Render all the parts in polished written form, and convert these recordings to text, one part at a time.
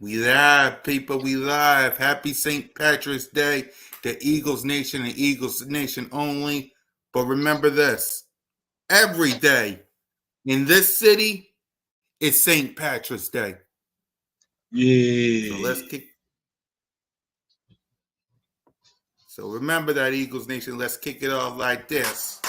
We live, people. We live. Happy St. Patrick's Day to Eagles Nation and Eagles Nation only. But remember this: every day in this city is St. Patrick's Day. Yeah. So let's kick. So remember that, Eagles Nation. Let's kick it off like this.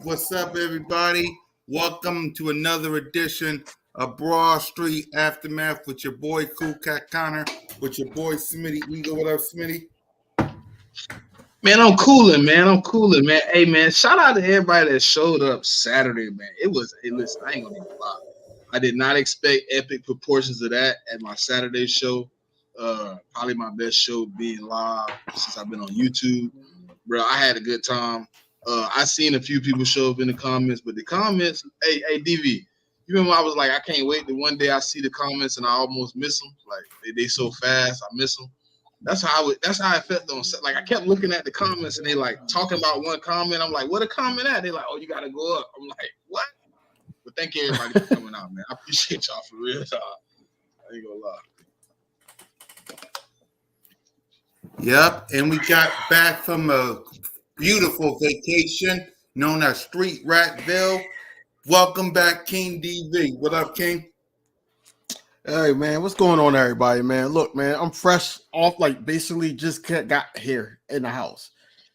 What's up, everybody? Welcome to another edition of Broad Street Aftermath with your boy Cool Cat Connor, with your boy Smitty Eagle. What up, Smitty? Man, I'm cooling, man. Hey, man, shout out to everybody that showed up Saturday, man. Hey, listen, I ain't gonna even lie. I did not expect epic proportions of that at my Saturday show. Probably my best show being live since I've been on YouTube. Bro, I had a good time. I seen a few people show up in the comments, but the comments, hey, DV, you remember I was like, I can't wait that one day I see the comments and I almost miss them. Like they so fast, I miss them. That's how I felt on set. Like I kept looking at the comments and they like talking about one comment. I'm like, what a comment at? They like, oh, you gotta go up. I'm like, what? But thank you everybody for coming out, man. I appreciate y'all for real. I ain't gonna lie. Yep, and we got back from a beautiful vacation known as Street Ratville. Welcome back, King DV. What up, King? Hey, man, what's going on, everybody, man? Look, man, I'm fresh off, like, basically just got here in the house.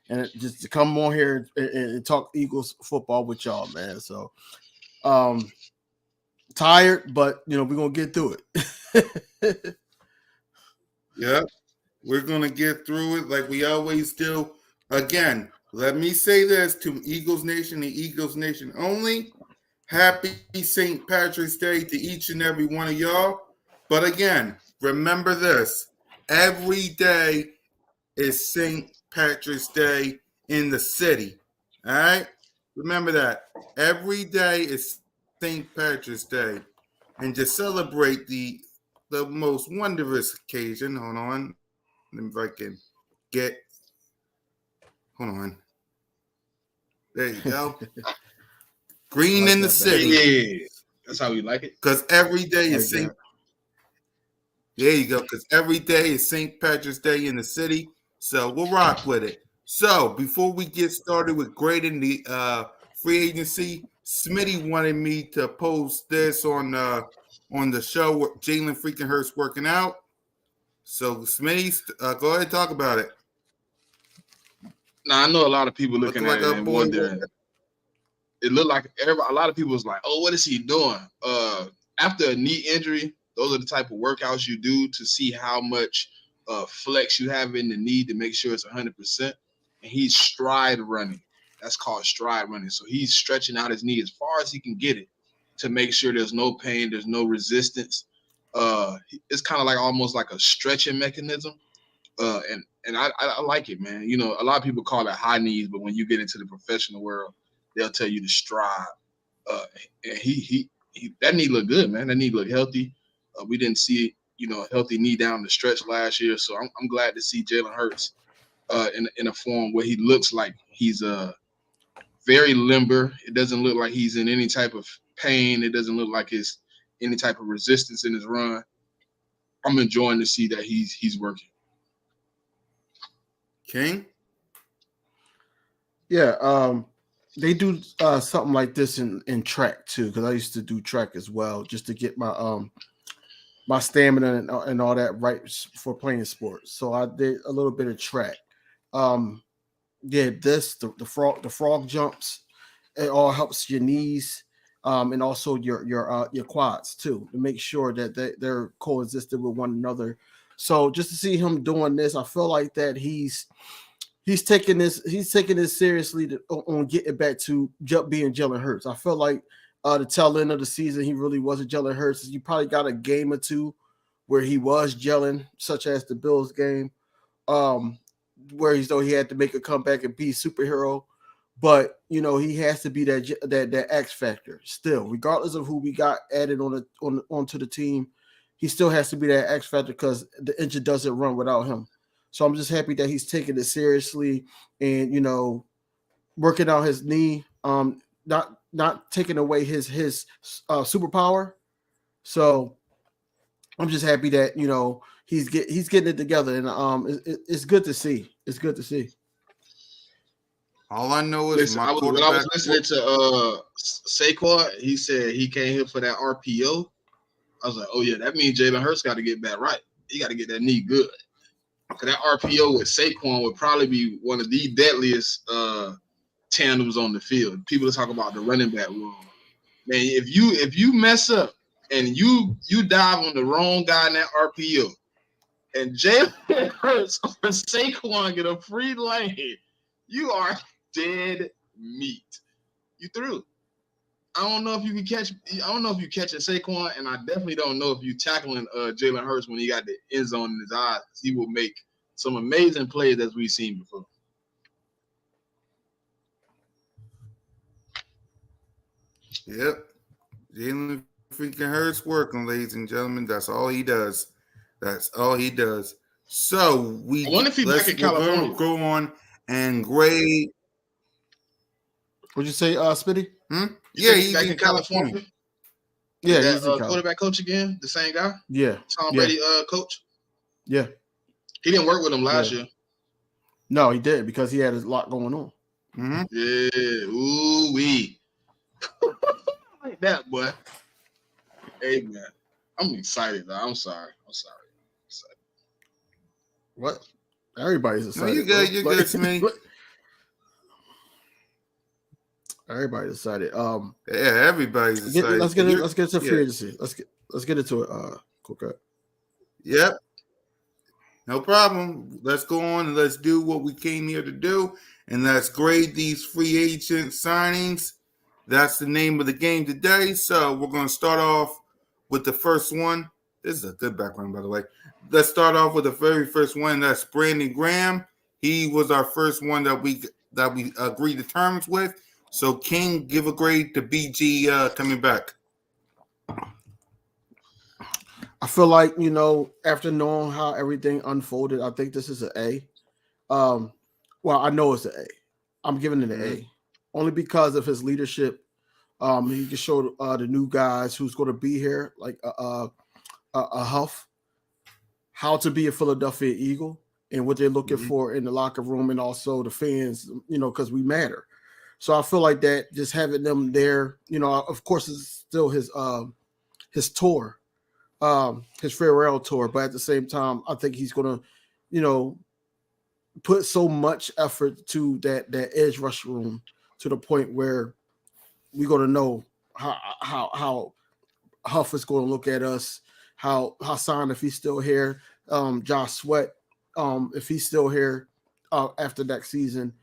And just to come on here and talk Eagles football with y'all, man. So, tired, but, we're going to get through it. Yep. We're going to get through it like we always do. Again, let me say this to Eagles Nation and Eagles Nation only. Happy St. Patrick's Day to each and every one of y'all. But again, remember this. Every day is St. Patrick's Day in the city. All right? Remember that. Every day is St. Patrick's Day. And to celebrate the most wondrous occasion, hold on. If I can get, hold on. There you go. Green like in the city. Yeah, that's how we like it. Because every day is St. There you go. Because every day is St. Patrick's Day in the city. So we'll rock with it. So before we get started with grading the free agency, Smitty wanted me to post this on the show with Jalen freaking Hurts working out. So Smitty, go ahead and talk about it. Now I know a lot of people looking at it and wondering. It looked like a lot of people was like, "Oh, what is he doing?" After a knee injury, those are the type of workouts you do to see how much flex you have in the knee to make sure it's 100%. And he's stride running. That's called stride running. So he's stretching out his knee as far as he can get it to make sure there's no pain, there's no resistance. It's kind of like almost like a stretching mechanism. And I like it, man. You know, a lot of people call it high knees, but when you get into the professional world, they'll tell you to stride. And he that knee looked good, man. That knee looked healthy. We didn't see, you know, a healthy knee down the stretch last year, so I'm glad to see Jalen Hurts in a form where he looks like he's very limber. It doesn't look like he's in any type of pain. It doesn't look like it's any type of resistance in his run. I'm enjoying to see that he's working. King? Yeah, they do something like this in track too, because I used to do track as well, just to get my my stamina and all that right for playing sports. So I did a little bit of track. Yeah, the frog jumps, it all helps your knees, and also your quads too, to make sure that they're coexisting with one another. So just to see him doing this, I feel like that he's taking this seriously on getting back to being Jalen Hurts. I feel like the tail end of the season, he really wasn't Jalen Hurts. You probably got a game or two where he was Jalen, such as the Bills game, where he had to make a comeback and be superhero. But you know, he has to be that X factor still, regardless of who we got added onto the team. He still has to be that X factor because the engine doesn't run without him. So I'm just happy that he's taking it seriously and, you know, working out his knee, not taking away his superpower. So I'm just happy that, you know, he's getting it together, and it's good to see. It's good to see. All I know is Listen, when I was listening to Saquon, he said he came here for that RPO. I was like, oh yeah, that means Jalen Hurts got to get back right. He got to get that knee good. Because that RPO with Saquon would probably be one of the deadliest tandems on the field. People talk about the running back room. Man, if you mess up and you dive on the wrong guy in that RPO, and Jalen Hurts or Saquon get a free lane, you are dead meat. You through. I don't know if you can catch. I don't know if you catching Saquon, and I definitely don't know if you tackling Jalen Hurts when he got the end zone in his eyes. He will make some amazing plays as we've seen before. Yep, Jalen freaking Hurts working, ladies and gentlemen. That's all he does. That's all he does. So I wonder if he's back in California. Go on and grade. What'd you say, Spitty? Yeah, he's back in California. Yeah, that, he's in quarterback coach again, the same guy. Yeah, Tom Brady coach. Yeah, he didn't work with him last year. No, he didn't because he had a lot going on. Mm-hmm. Yeah, ooh wee, like that, boy. Hey man, I'm excited. I'm sorry. What? Everybody's excited. No, you're good. You're good to me. Everybody's excited. Yeah, everybody's excited. Let's get to free agency. Let's get into it. Quick. Yep. No problem. Let's go on and let's do what we came here to do, and let's grade these free agent signings. That's the name of the game today. So we're going to start off with the first one. This is a good background, by the way. Let's start off with the very first one. That's Brandon Graham. He was our first one that we agreed to terms with. So King, give a grade to BG coming back. I feel like, you know, after knowing how everything unfolded, I think this is an A. Well, I know it's an A. I'm giving it an A only because of his leadership. He can show the new guys who's going to be here, like a Huff, how to be a Philadelphia Eagle and what they're looking for in the locker room, and also the fans, you know, because we matter. So I feel like that just having them there, you know, of course, it's still his tour, his farewell tour, but at the same time, I think he's going to, you know, put so much effort to that edge rush room to the point where we're going to know how Huff is going to look at us, how Hassan, if he's still here, Josh Sweat, if he's still here after next season,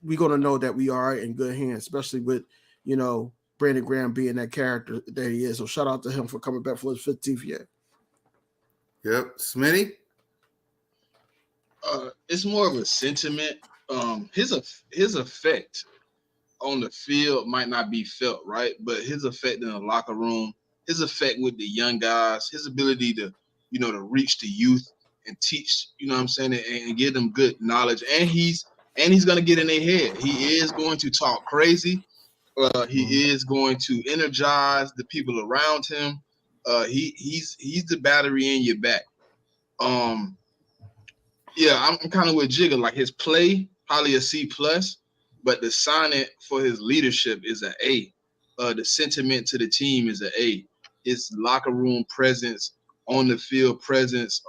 we're gonna know that we are in good hands, especially with Brandon Graham being that character that he is. So shout out to him for coming back for his 15th year. Yep, Smitty. It's more of a sentiment. His effect on the field might not be felt, right? But his effect in the locker room, his effect with the young guys, his ability to, to reach the youth and teach, what I'm saying, and give them good knowledge. And he's gonna get in their head. He is going to talk crazy. He is going to energize the people around him. He's the battery in your back. Yeah, I'm kind of with Jigga. Like his play, probably a C plus, but the signing for his leadership is an A. The sentiment to the team is an A. His locker room presence, on the field presence,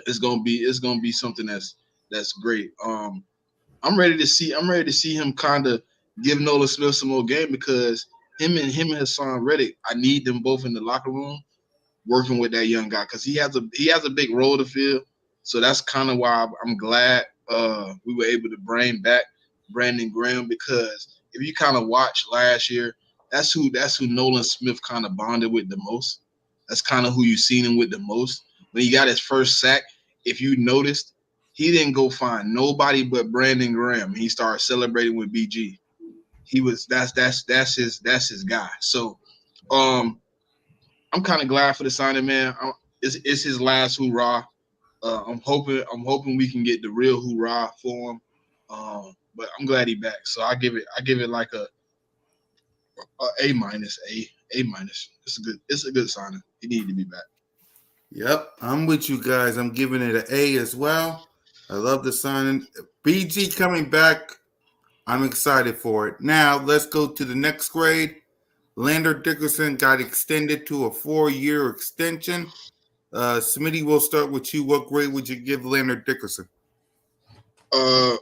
it's gonna be something that's great. I'm ready to see him kind of give Nolan Smith some more game because him and Hassan Reddick, I need them both in the locker room working with that young guy because he has a big role to fill. So that's kind of why I'm glad we were able to bring back Brandon Graham because if you kind of watch last year, that's who Nolan Smith kind of bonded with the most. That's kind of who you seen him with the most. When he got his first sack, if you noticed, he didn't go find nobody but Brandon Graham. He started celebrating with BG. That's his guy. So I'm kind of glad for the signing, man. It's his last hoorah. I'm hoping we can get the real hoorah for him. But I'm glad he's back. So I give it like a A minus. A minus. It's a good signing. He needed to be back. Yep, I'm with you guys. I'm giving it an A as well. I love the signing. BG coming back. I'm excited for it. Now let's go to the next grade. Lander Dickerson got extended to a 4-year extension. Smitty, we'll start with you. What grade would you give Lander Dickerson? A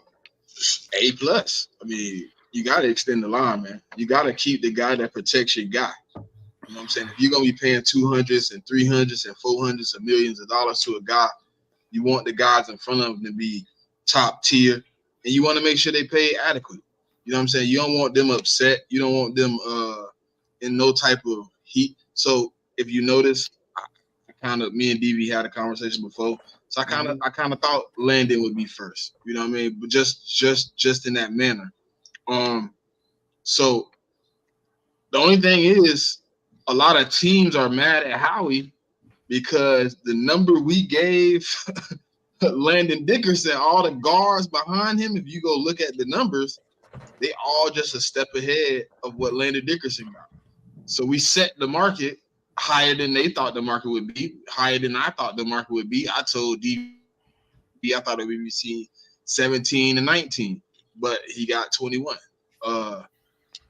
plus. I mean, you got to extend the line, man. You got to keep the guy that protects your guy. You know what I'm saying? If you're going to be paying 200s and 300s and 400s of millions of dollars to a guy, you want the guys in front of him to be top tier, and you want to make sure they pay adequate. You know what I'm saying? You don't want them upset. You don't want them in no type of heat. So if you notice, me and DV had a conversation before. So I kind of thought Landon would be first. You know what I mean? But just in that manner. So the only thing is, a lot of teams are mad at Howie because the number we gave Landon Dickerson, all the guards behind him, if you go look at the numbers, they all just a step ahead of what Landon Dickerson got. So we set the market higher than they thought the market would be, higher than I thought the market would be. I told DB I thought it would be between 17 and 19, but he got 21.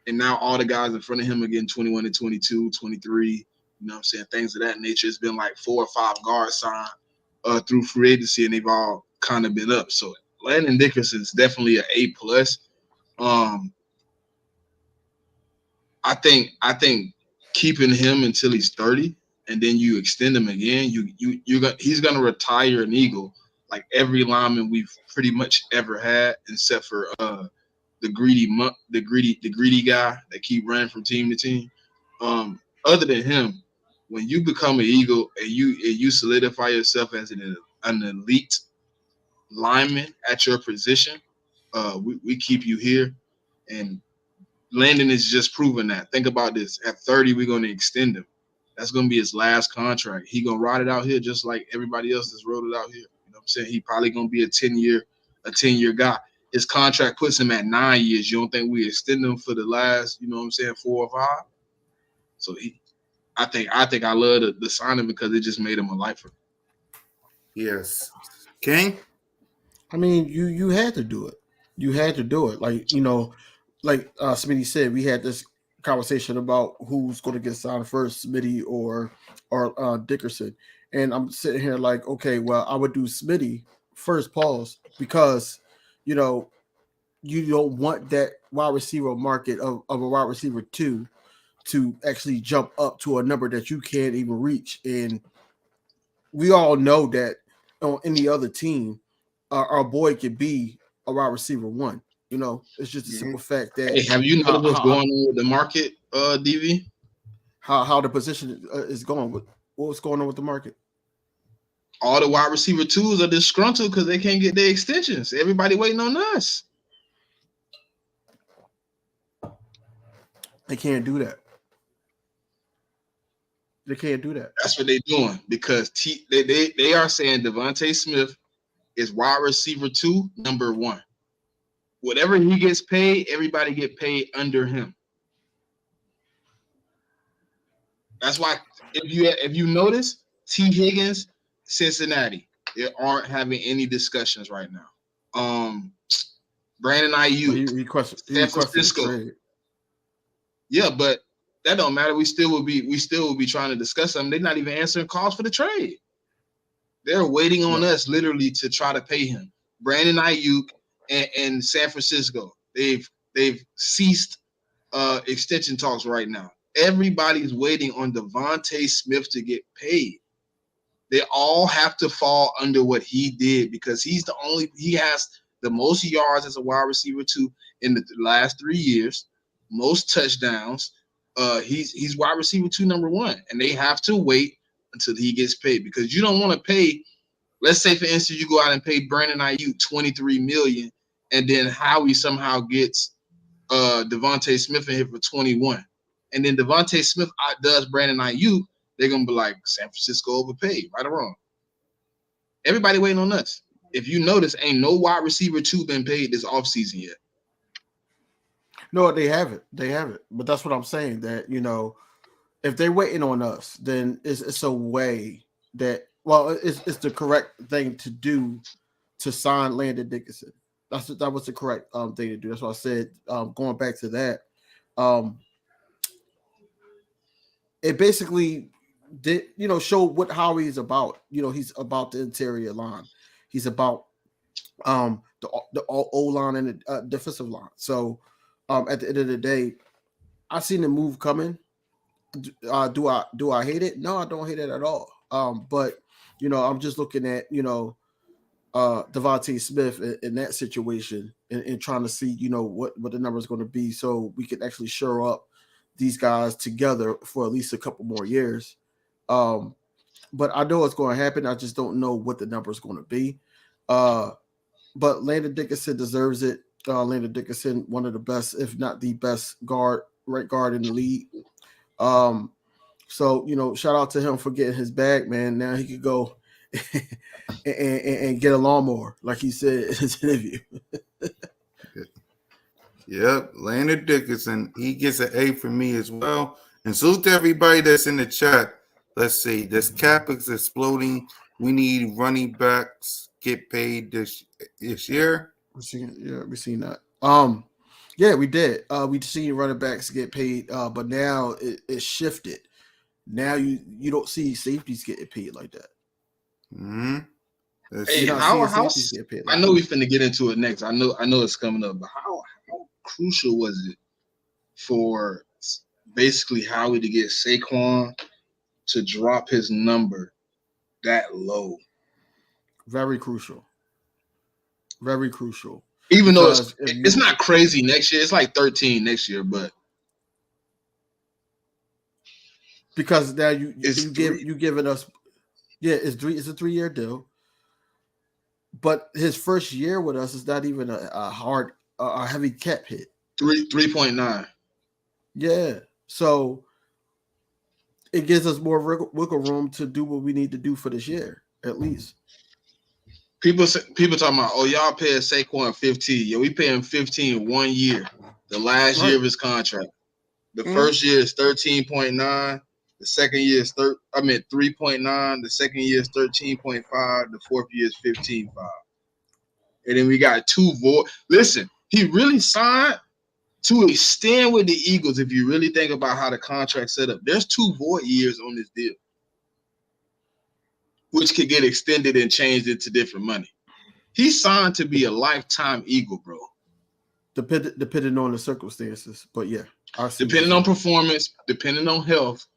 And now all the guys in front of him are getting 21 and 22, 23, you know what I'm saying? Things of that nature. It's been like 4 or 5 guards signed through free agency, and they've all kind of been up. So Landon Dickerson is definitely an A plus. I think keeping him until he's 30 and then you extend him again, he's gonna retire an Eagle like every lineman we've pretty much ever had, except for the greedy guy that keep running from team to team. Other than him, when you become an Eagle and you solidify yourself as an elite lineman at your position, we keep you here. And Landon is just proving that. Think about this. At 30, we're going to extend him. That's going to be his last contract. He going to ride it out here just like everybody else that's rode it out here. You know what I'm saying? He probably going to be a 10-year guy. His contract puts him at 9 years. You don't think we extend him for the last, 4 or 5? So I think I love the signing because it just made him a lifer. Yes. King? I mean, you had to do it. You had to do it. Like Smitty said, we had this conversation about who's going to get signed first, Smitty or Dickerson. And I'm sitting here like, okay, well, I would do Smitty first, pause, because, you don't want that wide receiver market of a wide receiver 2 to actually jump up to a number that you can't even reach. And we all know that on any other team, our boy could be a wide receiver one. You know, it's just a simple fact that Hey, have you noticed what's going on with the market, DV? How the position is going? What's going on with the market? All the wide receiver twos are disgruntled because they can't get their extensions. Everybody waiting on us. They can't do that. They can't do that. That's what they're doing because they are saying Devontae Smith is wide receiver 2, number 1. Whatever he gets paid, everybody get paid under him. That's why if you notice, T. Higgins, Cincinnati, they aren't having any discussions right now. Brandon Ayuk, San Francisco. Yeah, but that don't matter. We still will be trying to discuss them. They're not even answering calls for the trade. They're waiting on us literally to try to pay him. Brandon Ayuk and San Francisco, they've ceased extension talks right now. Everybody's waiting on Devontae Smith to get paid. They all have to fall under what he did because he has the most yards as a wide receiver 2 in the last 3 years, most touchdowns. He's wide receiver 2, number 1, and they have to wait until he gets paid because you don't want to pay. Let's say, for instance, you go out and pay Brandon Ayuk $23 million, and then Howie somehow gets Devontae Smith in here for $21 million, and then Devontae Smith outdoes Brandon Ayuk. They're gonna be like, San Francisco overpaid, right or wrong. Everybody waiting on us. If you notice, ain't no wide receiver 2 been paid this offseason yet. No, they haven't. They haven't. But that's what I'm saying. That, you know, if they're waiting on us, then it's a way that, well, it's the correct thing to do to sign Landon Dickerson. That was the correct thing to do. That's what I said. Going back to that, it basically did, you know, show what Howie's about. You know, he's about the interior line. He's about the O-line and the defensive line. So at the end of the day, I seen the move coming. Do I hate it? No, I don't hate it at all. But you know, I'm just looking at, you know, Devontae Smith in that situation and trying to see, you know, what the number is going to be, so we can actually shore up these guys together for at least a couple more years. But I know it's going to happen. I just don't know what the number is going to be. But Landon Dickerson deserves it. Landon Dickerson, one of the best, if not the best right guard in the league. So, you know, shout out to him for getting his bag, man. Now he could go and get a lawnmower, like he said in his interview. Yep, Landon Dickerson, he gets an A for me as well. And salute to everybody that's in the chat. Let's see, this cap is exploding. We need running backs get paid this year. We've seen that. Yeah, we did. We've seen running backs get paid, but now it shifted. Now you don't see safeties getting paid like that. Mm-hmm. Hey, how I know we finna get into it next. I know it's coming up, but how crucial was it for basically Howie to get Saquon to drop his number that low? Very crucial. Very crucial. Even though it's not crazy next year, it's like 13 next year, but because now you giving us, yeah, it's a 3-year deal. But his first year with us is not even a heavy cap hit. 3.9. Yeah, so it gives us more wiggle room to do what we need to do for this year, at least. People talking about, oh, y'all paying Saquon 15. Yeah, we pay him 15 1 year, the last year of his contract. The first year is 13.9. The second year is 3.9. The second year is 13.5. The fourth year is 15.5. And then we got 2 void. Listen, he really signed to extend with the Eagles. If you really think about how the contract set up, there's 2 void years on this deal, which could get extended and changed into different money. He signed to be a lifetime Eagle, bro. Depending on the circumstances, but yeah, depending on performance, depending on health,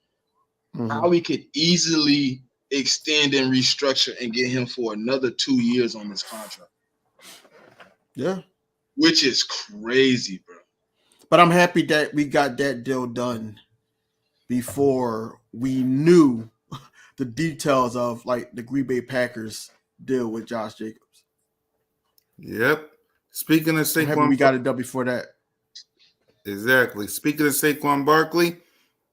how we could easily extend and restructure and get him for another 2 years on this contract. Yeah. which is crazy, bro. But I'm happy that we got that deal done before we knew the details of like the Green Bay Packers deal with Josh Jacobs. Yep. Speaking of I'm happy Saquon, we got it done before that. exactly. Speaking of Saquon Barkley,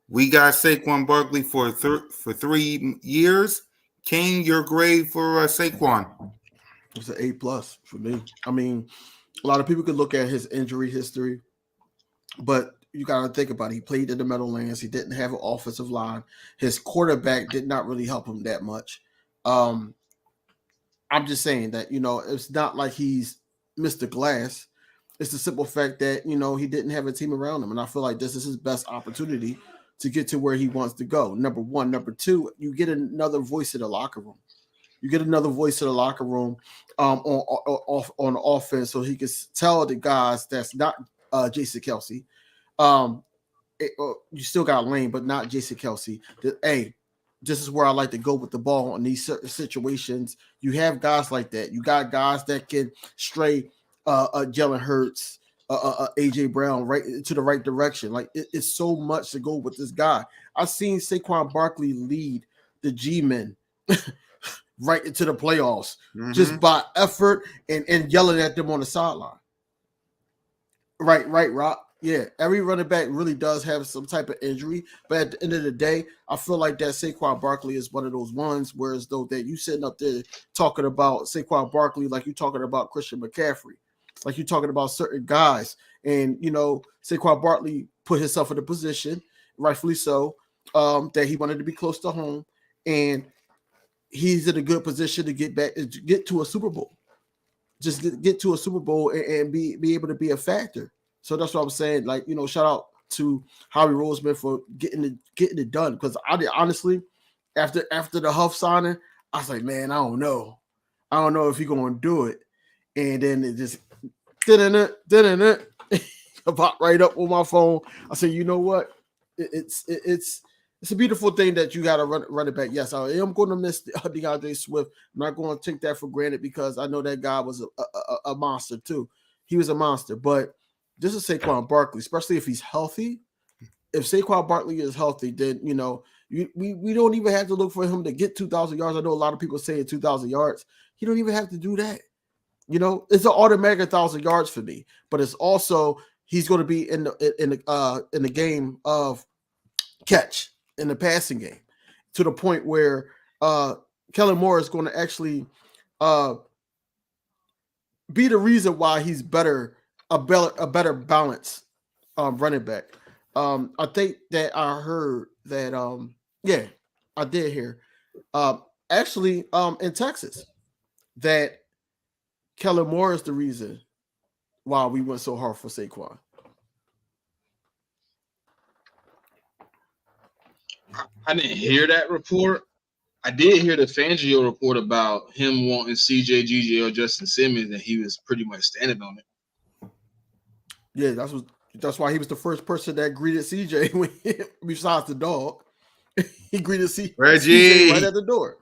we got Saquon Barkley for 3 years. Kane, your grade for Saquon? It's an A+ for me. I mean, a lot of people could look at his injury history, but you got to think about it. He played in the Meadowlands. He didn't have an offensive line. His quarterback did not really help him that much. I'm just saying that, it's not like he's Mr. Glass. It's the simple fact that, he didn't have a team around him. And I feel like this is his best opportunity to get to where he wants to go. Number one. Number two, you get another voice in the locker room. You get another voice in the locker room on offense, so he can tell the guys that's not Jason Kelce. You still got Lane, but not Jason Kelce. That, hey, this is where I like to go with the ball in these certain situations. You have guys like that. You got guys that can stray Jalen Hurts, AJ Brown right to the right direction. Like it's so much to go with this guy. I've seen Saquon Barkley lead the G-men right into the playoffs just by effort and yelling at them on the sideline. Right, Rob. Yeah, every running back really does have some type of injury, but at the end of the day, I feel like that Saquon Barkley is one of those ones, whereas though that you sitting up there talking about Saquon Barkley like you talking about Christian McCaffrey, like you talking about certain guys, and Saquon Barkley put himself in a position, rightfully so, that he wanted to be close to home, and he's in a good position to get to a Super Bowl. Just get to a Super Bowl and be able to be a factor. So that's what I'm saying. Like, shout out to Howie Roseman for getting it done. Because honestly, after the Huff signing, I was like, man, I don't know if he's gonna do it. And then it just didn't pop right up on my phone. I said, you know what? It's a beautiful thing that you got to run it back. Yes, I am going to miss DeAndre Swift. I'm not going to take that for granted because I know that guy was a monster too. He was a monster. But this is Saquon Barkley, especially if he's healthy. If Saquon Barkley is healthy, then we don't even have to look for him to get 2,000 yards. I know a lot of people saying 2,000 yards. He don't even have to do that. It's an automatic 1,000 yards for me. But it's also he's going to be in the game of catch. In the passing game, to the point where Kellen Moore is going to actually be the reason why he's a better balanced running back. I think that I heard that I did hear actually in Texas that Kellen Moore is the reason why we went so hard for Saquon. I didn't hear that report. I did hear the Fangio report about him wanting CJ, GJ, or Justin Simmons, and he was pretty much standing on it. Yeah, that's why he was the first person that greeted CJ besides the dog. He greeted Reggie CJ right at the door.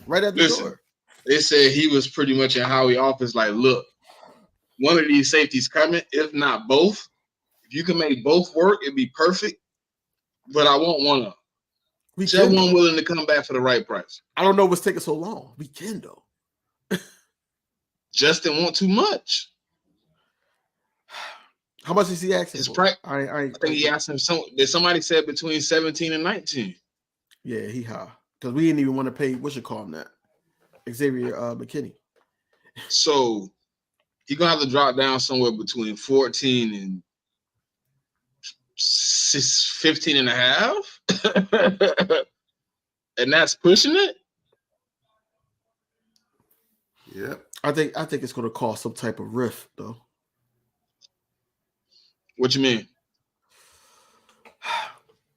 Door. They said he was pretty much in Howie office like, look, one of these safeties coming, if not both. If you can make both work, it'd be perfect. But I want one of them. Someone willing to come back for the right price. I don't know what's taking so long. We can though. Justin want too much. How much is he asking? His price. I think he asked him. Somebody said between 17 and 19. Yeah, he high because we didn't even want to pay. What you call him that? Xavier McKinney. So he's gonna have to drop down somewhere between 14 and 15 and a half. And that's pushing it. Yep. I think it's going to cause some type of rift, though. What you mean?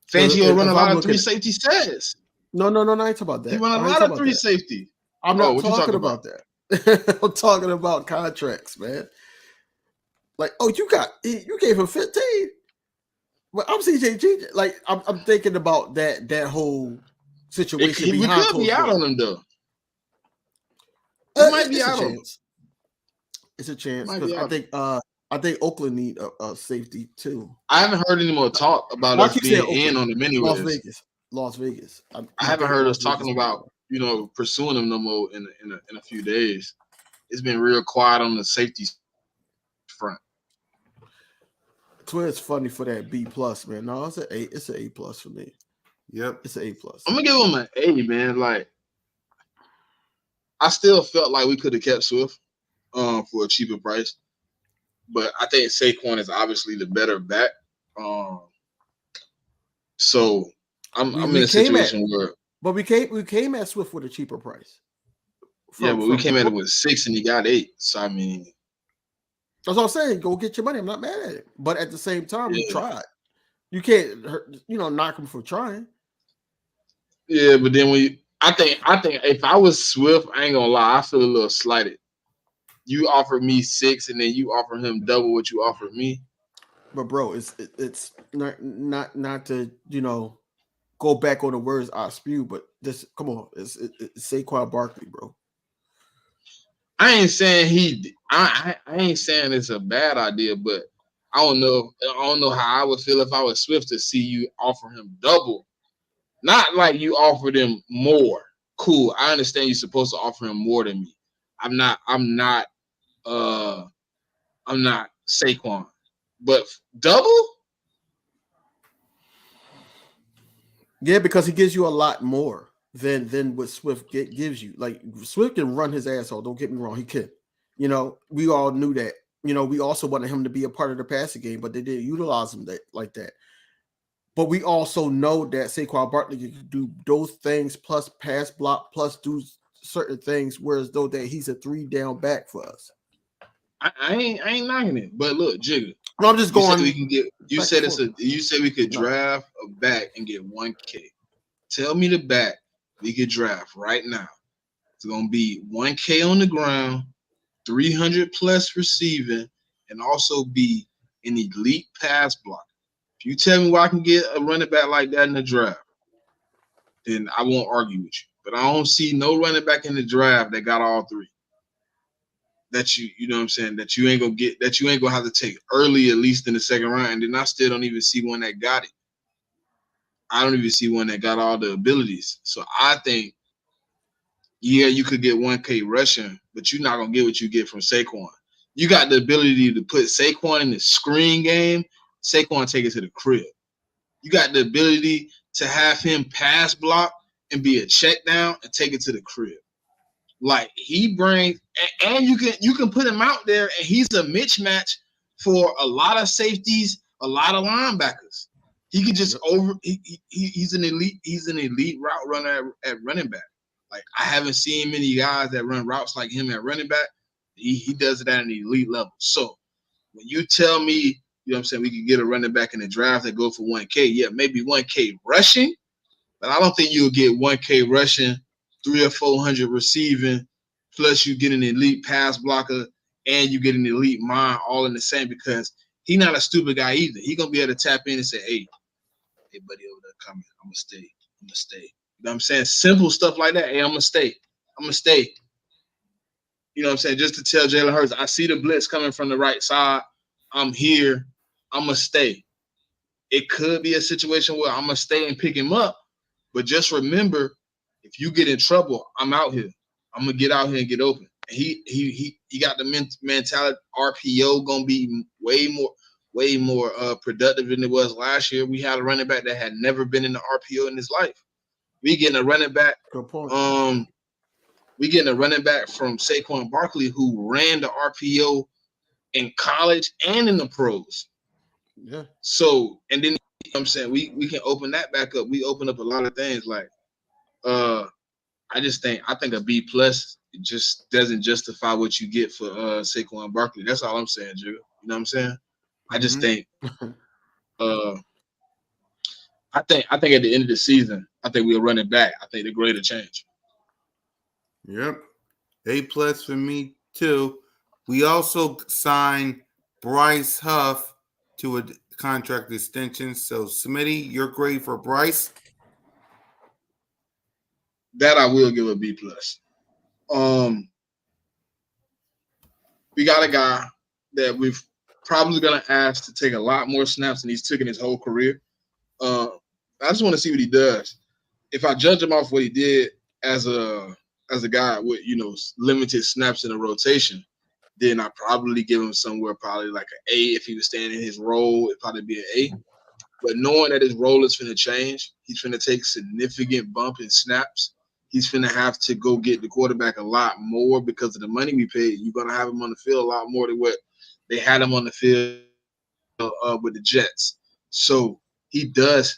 Fangio run a lot of three safety sets. No, I ain't talking about that. He run a lot of three safety. I'm not talking about that. I'm talking about contracts, man. Like, you gave him 15. Well, I'm CJG. Like, I'm thinking about that whole situation. We could be out on him though. He might be out on him. It's a chance Might because be out. I think Oakland need a safety too. I haven't heard any more talk about Well, I us keep saying being in Oakland, on them Las anyways. Vegas, Las Vegas. I I haven't think heard Las us Vegas talking need about pursuing them no more in a few days. It's been real quiet on the safety front. Twitter's funny for that B plus, man. No, it's an A. It's an A plus for me. Yep. It's an A plus. I'm gonna give him an A, man. Like, I still felt like we could have kept Swift for a cheaper price, but I think Saquon is obviously the better back. So I'm in a situation where, but we came at Swift with a cheaper price. but we came at it with 6 and he got 8. So I mean, that's what I'm saying. Go get your money. I'm not mad at it, but at the same time, we tried. You can't, knock him for trying. Yeah, but then I think if I was Swift, I ain't gonna lie, I feel a little slighted. You offered me 6, and then you offered him double what you offered me. But bro, it's not to go back on the words I spew, but this come on, it's Saquon Barkley, bro. I ain't saying I ain't saying it's a bad idea, but I don't know how I would feel if I was Swift to see you offer him double. Not like you offered him more. Cool. I understand you're supposed to offer him more than me. I'm not Saquon. But double? Yeah, because he gives you a lot more than what Swift gives you. Like Swift can run his asshole. Don't get me wrong, he can. We all knew that. We also wanted him to be a part of the passing game, but they didn't utilize him like that. But we also know that Saquon Barkley can do those things plus pass block plus do certain things, whereas though that he's a 3-down back for us. I ain't knocking it, but look, Jigga. No, I'm just going. You said we could draft a back and get 1K. Tell me the back we could draft right now. It's gonna be 1K on the ground, 300 plus receiving, and also be an elite pass block. If you tell me where I can get a running back like that in the draft, then I won't argue with you. But I don't see no running back in the draft that got all 3. That you know what I'm saying, that you ain't gonna have to take early, at least in the second round. And then I still don't even see one that got it. I don't even see one that got all the abilities. So I think, yeah, you could get 1K rushing, but you're not gonna get what you get from Saquon. You got the ability to put Saquon in the screen game. Saquon take it to the crib. You got the ability to have him pass block and be a check down and take it to the crib. Like he brings, and you can put him out there, and he's a mismatch for a lot of safeties, a lot of linebackers. He could just he's an elite route runner at running back. Like I haven't seen many guys that run routes like him at running back. He does it at an elite level. So when you tell me, you know what I'm saying, we could get a running back in the draft that go for 1K, yeah, maybe 1K rushing, but I don't think you'll get 1K rushing, 300 or 400 receiving, plus you get an elite pass blocker and you get an elite mind all in the same, because he's not a stupid guy either. He's going to be able to tap in and say, hey, buddy over there coming. I'm going to stay. You know what I'm saying? Simple stuff like that. Hey, I'm going to stay. You know what I'm saying? Just to tell Jalen Hurts, I see the blitz coming from the right side. I'm here. I'm going to stay. It could be a situation where I'm going to stay and pick him up. But just remember, if you get in trouble, I'm out here. I'm gonna get out here and get open. He got the mentality. RPO gonna be way more productive than it was last year. We had a running back that had never been in the RPO in his life. We getting a running back. Good point. We getting a running back from Saquon Barkley who ran the RPO in college and in the pros. Yeah. So and then. I'm saying we can open that back up. We open up a lot of things. Like I think a B plus just doesn't justify what you get for Saquon Barkley. That's all I'm saying, Drew. You know what I'm saying? I just think I think at the end of the season, I think we'll run it back. I think the greater change. Yep. A plus for me too. We also signed Bryce Huff to a contract extension. So, Smitty, your grade for Bryce? That I will give a B plus. we got a guy that we've probably gonna ask to take a lot more snaps than he's taken his whole career. I just want to see what he does. If I judge him off what he did as a guy with limited snaps in a rotation, then I probably give him somewhere probably like an A. If he was staying in his role, it'd probably be an A. But knowing that his role is finna change, he's finna take significant bump in snaps. He's finna have to go get the quarterback a lot more because of the money we paid. You're gonna have him on the field a lot more than what they had him on the field with the Jets. So he does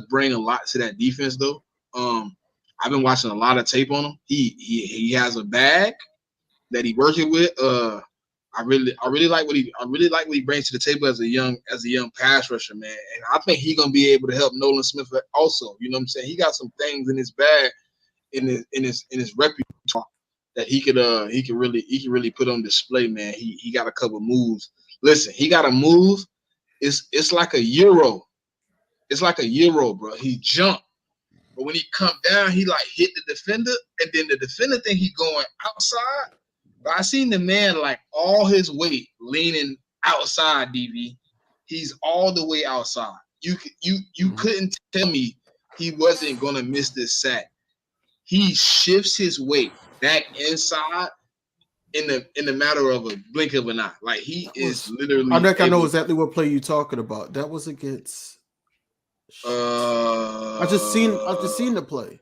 bring a lot to that defense though. I've been watching a lot of tape on him. He has a bag that he working with. I really like what he brings to the table as a young pass rusher, man. And I think he's gonna be able to help Nolan Smith also. You know what I'm saying? He got some things in his bag in his repertoire that he could really put on display, man. He got a couple moves. Listen, he got a move. It's like a euro. It's like a euro, bro. He jumped. But when he come down, he like hit the defender, and then the defender think he going outside. But I seen the man like all his weight leaning outside, DV. He's all the way outside. You couldn't tell me he wasn't gonna miss this sack. He shifts his weight back inside in the matter of a blink of an eye. Like he is literally. I think I know exactly what play you're talking about. That was against. I just seen the play.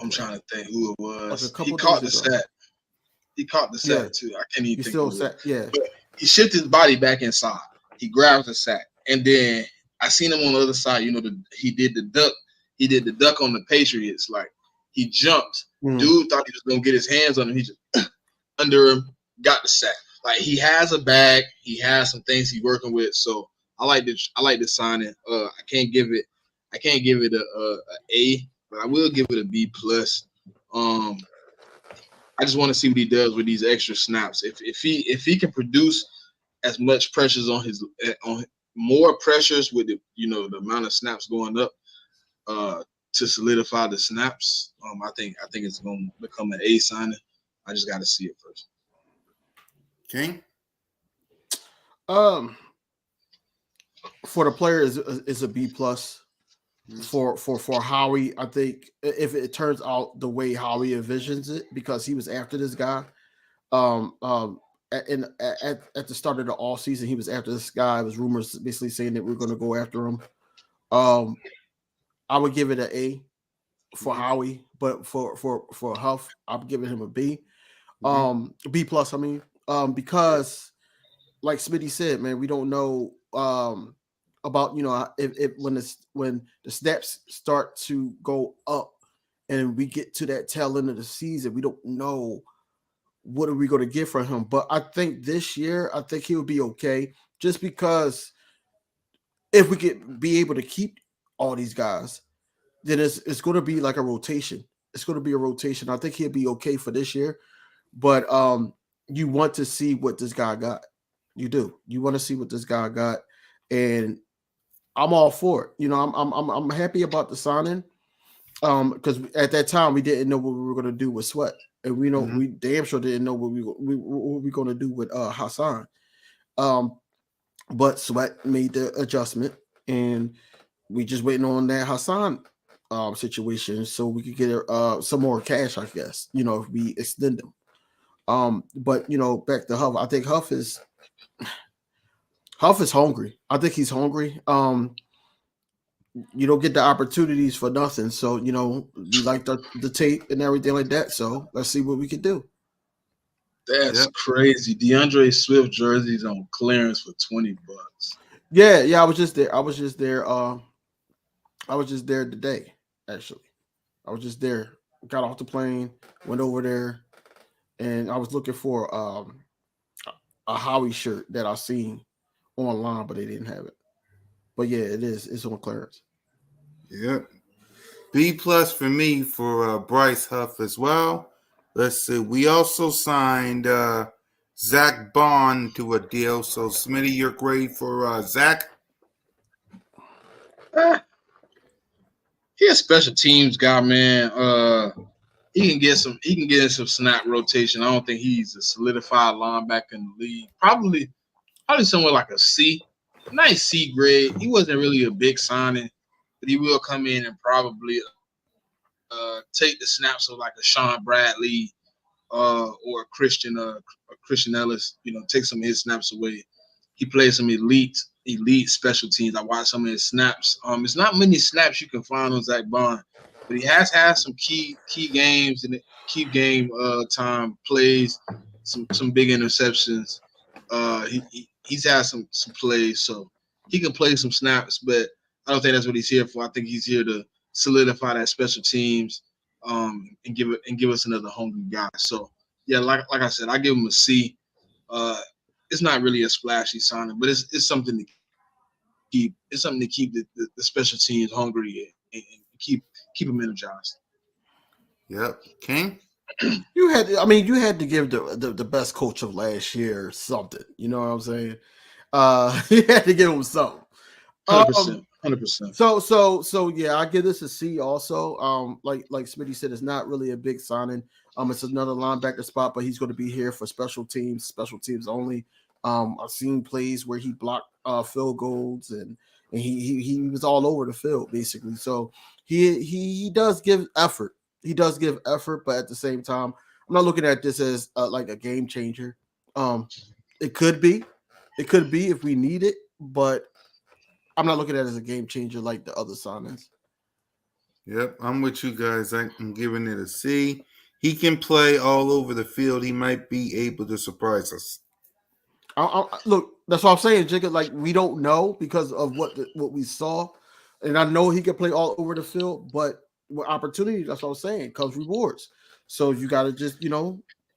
I'm trying to think who it was. Like he caught the sack. He caught the sack too. I can't even think. But he shifted his body back inside. He grabbed the sack, and then I seen him on the other side. He did the duck. He did the duck on the Patriots. Like he jumped. Dude thought he was gonna get his hands on him. He just under him, got the sack. Like he has a bag. He has some things he's working with. So I like the signing. I can't give it a A, but I will give it a B plus. I just want to see what he does with these extra snaps. If he can produce as much pressures on more pressures with the amount of snaps going up to solidify the snaps, I think it's going to become an A signing. I just got to see it first. King? For the player is a B plus. For Howie, I think if it turns out the way Howie envisions it, because he was after this guy, at the start of the off season, he was after this guy. It was rumors basically saying that we're going to go after him. I would give it an A for Howie, but for Huff, I'm giving him a B, B plus. I mean, because like Smitty said, man, we don't know about if when the snaps start to go up and we get to that tail end of the season, we don't know what are we going to get from him. But I think this year, I think he would be okay, just because if we could be able to keep all these guys, then it's going to be like a rotation. It's going to be a rotation. I think he'll be okay for this year, but you want to see what this guy got. You do. You want to see what this guy got, and I'm all for it. I'm happy about the signing, because at that time we didn't know what we were going to do with Sweat, and we damn sure didn't know what we were going to do with Hassan. But Sweat made the adjustment, and we just waiting on that Hassan situation so we could get some more cash, I guess. If we extend them. But back to Huff, I think Huff is hungry. I think he's hungry. You don't get the opportunities for nothing. So, we like the tape and everything like that. So let's see what we can do. That's crazy. DeAndre Swift jerseys on clearance for $20. Yeah. I was just there. I was just there today, actually. I was just there. Got off the plane, went over there, and I was looking for a Howie shirt that I seen online, but they didn't have it. But yeah, it is. It's on clearance. Yep. B plus for me for Bryce Huff as well. Let's see. We also signed Zach Bond to a deal. So Smitty, your grade for Zach? He a special teams guy, man. He can get some snap rotation. I don't think he's a solidified linebacker in the league. Probably somewhere like a C, nice C grade. He wasn't really a big signing, but he will come in and probably take the snaps of like a Sean Bradley or a Christian Ellis. Take some of his snaps away. He plays some elite special teams. I watched some of his snaps. It's not many snaps you can find on Zach Bond, but he has had some key games and key game time plays, some big interceptions. He's had some plays, so he can play some snaps, but I don't think that's what he's here for. I think he's here to solidify that special teams, and give us another hungry guy. So yeah, like I said, I give him a C. It's not really a splashy signing, but it's something to keep. It's something to keep the special teams hungry and keep them energized. Yep, King. You had to give the best coach of last year something. You know what I'm saying? You had to give him something. 100%. So yeah, I give this a C also. Like Smitty said, it's not really a big signing. It's another linebacker spot, but he's going to be here for special teams only. I've seen plays where he blocked field goals and he was all over the field basically. So he does give effort. He does give effort, but at the same time, I'm not looking at this as like a game changer. It could be if we need it, but I'm not looking at it as a game changer like the other signings. Yep, I'm with you guys. I'm giving it a C. He can play all over the field. He might be able to surprise us. Look, that's what I'm saying, Jacob. Like, we don't know because of what we saw, and I know he can play all over the field, but with opportunity, that's what I'm saying, comes rewards. So you got to just,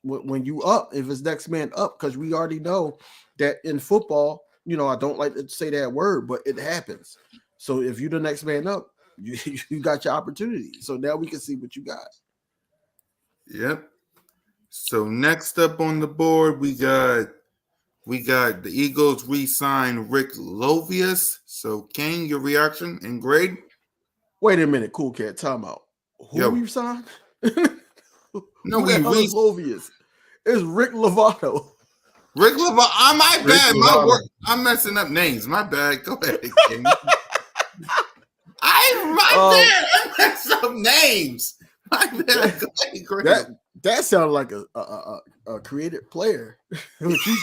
when you up, if it's next man up, because we already know that in football, I don't like to say that word, but it happens. So if you're the next man up, you got your opportunity. So now we can see what you got. Yep. So next up on the board, we got the Eagles re-sign Rick Lovius. So King, your reaction and grade? Wait a minute, cool cat. Time out. Who we signed? No, we Lovius. It's Rick Lovato. Rick Lovato. My bad. I'm messing up names. My bad. Go ahead, King. I messed up names. My bad. Go ahead. That sounded like a creative player. What you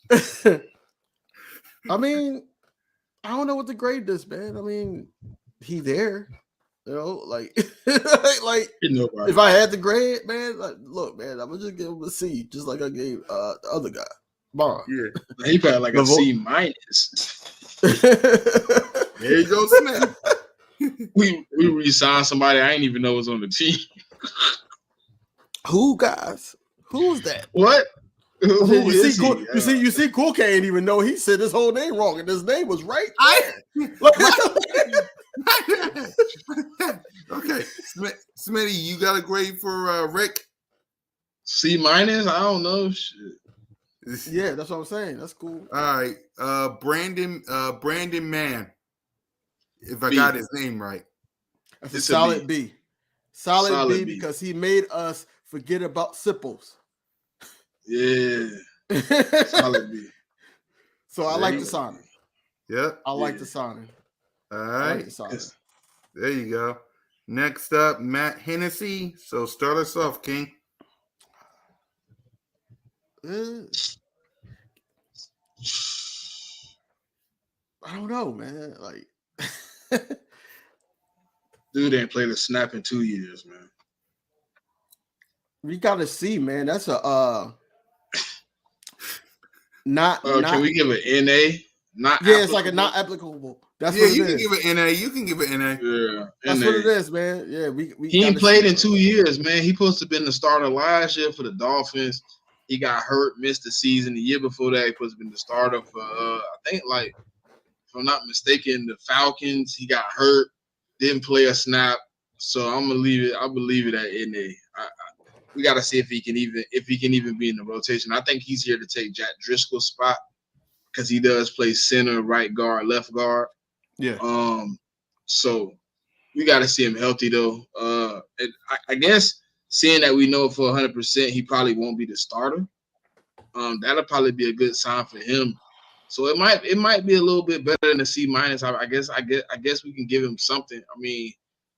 just said. I mean, I don't know what to grade this, man. I mean, he there, like if I had to grade, man, like, look, man, I'm gonna just give him a C, just like I gave the other guy, Bond. Yeah, he probably like a C minus. There you go, Smith. we re-signed somebody I didn't even know was on the team. Who, guys? Who's that? What? You see, Cool K ain't even know he said his whole name wrong, and his name was right. Okay, Smitty, you got a grade for Rick? C minus? I don't know. Shit. Yeah, that's what I'm saying. That's cool. All right, Brandon Mann. If I B. got his name right, that's a solid B. Solid B because he made us forget about Sipples. Yeah. Solid B. So I like the signing. Yep. I like the signing. All right. There you go. Next up, Matt Hennessy. So start us off, King. I don't know, man. Like, dude ain't played a snap in 2 years, man. We gotta see, man. That's a not. Can we give it NA? Not yeah, it's like a not applicable. That's what you can give it NA. You can give it NA. Yeah, that's what it is, man. Yeah, we he ain't played in 2 years, man. He supposed to have been the starter last year for the Dolphins. He got hurt, missed the season. The year before that, he supposed to have been the starter for I think, like, if I'm not mistaken, the Falcons. He got hurt, didn't play a snap. So I'm gonna leave it. I believe it at NA. We got to see if he can even be in the rotation. I think he's here to take Jack Driscoll's spot because he does play center, right guard, left guard. Yeah. So we got to see him healthy though. And I guess seeing that we know for 100% he probably won't be the starter. That'll probably be a good sign for him. So it might be a little bit better than a C minus. I guess we can give him something. I mean,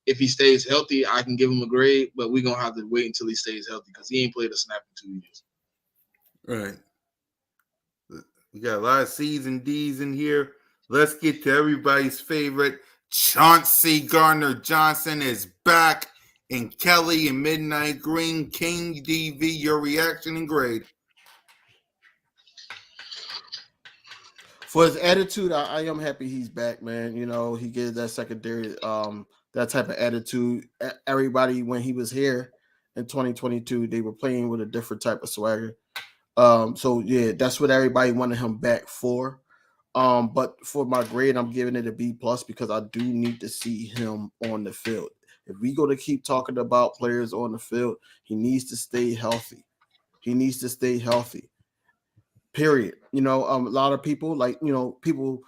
if he stays healthy, I can give him a grade, but we're gonna have to wait until he stays healthy because he ain't played a snap in 2 years. Right. We got a lot of C's and D's in here. Let's get to everybody's favorite. Chauncey Gardner-Johnson is back, and Kelly and Midnight Green. King DV, your reaction and grade. For his attitude, I am happy he's back, man. You know, he gives that secondary, that type of attitude. Everybody, when he was here in 2022, they were playing with a different type of swagger. So yeah, that's what everybody wanted him back for. But for my grade, I'm giving it a B+ because I do need to see him on the field. If we go to keep talking about players on the field, he needs to stay healthy. He needs to stay healthy. Period. You know, a lot of people people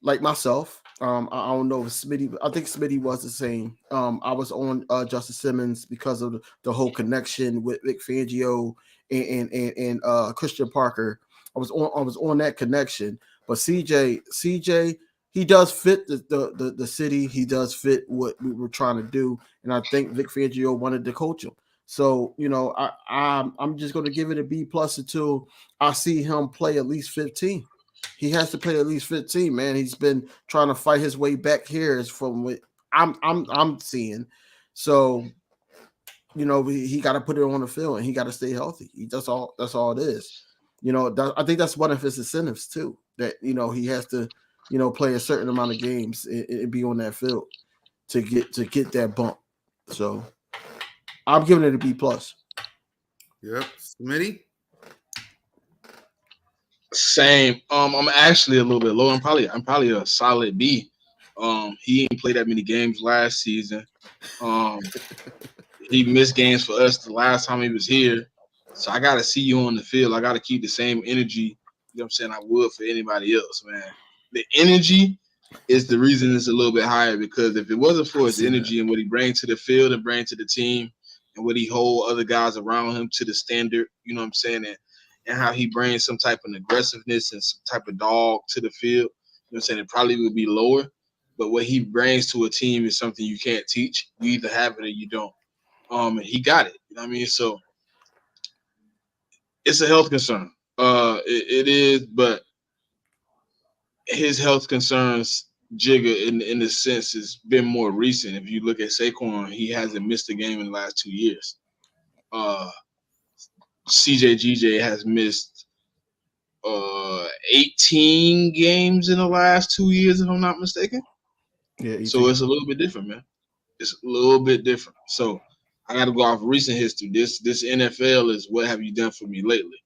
like myself. I don't know if Smitty. I think Smitty was the same. I was on Justin Simmons because of the whole connection with Vic Fangio and Christian Parker. I was on that connection. But CJ, he does fit the city. He does fit what we were trying to do, and I think Vic Fangio wanted to coach him. So, you know, I'm just going to give it a B+ until I see him play at least 15. He has to play at least 15, man. He's been trying to fight his way back here is from what I'm seeing. So, you know, he got to put it on the field and he got to stay healthy. That's all it is. You know, I think that's one of his incentives too, that, you know, he has to, you know, play a certain amount of games and be on that field to get that bump. So I'm giving it a B+. Yep. Smitty? Same. I'm actually a little bit low. I'm probably a solid B. He didn't play that many games last season. He missed games for us the last time he was here. So I gotta see you on the field. I gotta keep the same energy, you know what I'm saying, I would for anybody else, man. The energy is the reason it's a little bit higher, because if it wasn't for his energy and what he brings to the field and brings to the team and what he hold other guys around him to the standard, you know what I'm saying, and how he brings some type of aggressiveness and some type of dog to the field, you know what I'm saying, it probably would be lower. But what he brings to a team is something you can't teach. You either have it or you don't. And he got it. You know what I mean? So it's a health concern. It is, but his health concerns, Jigga, in the sense, has been more recent. If you look at Saquon, he hasn't missed a game in the last 2 years. CJ has missed 18 games in the last 2 years, if I'm not mistaken. Yeah. So it's a little bit different, man. It's a little bit different. So I got to go off recent history. This NFL is what have you done for me lately?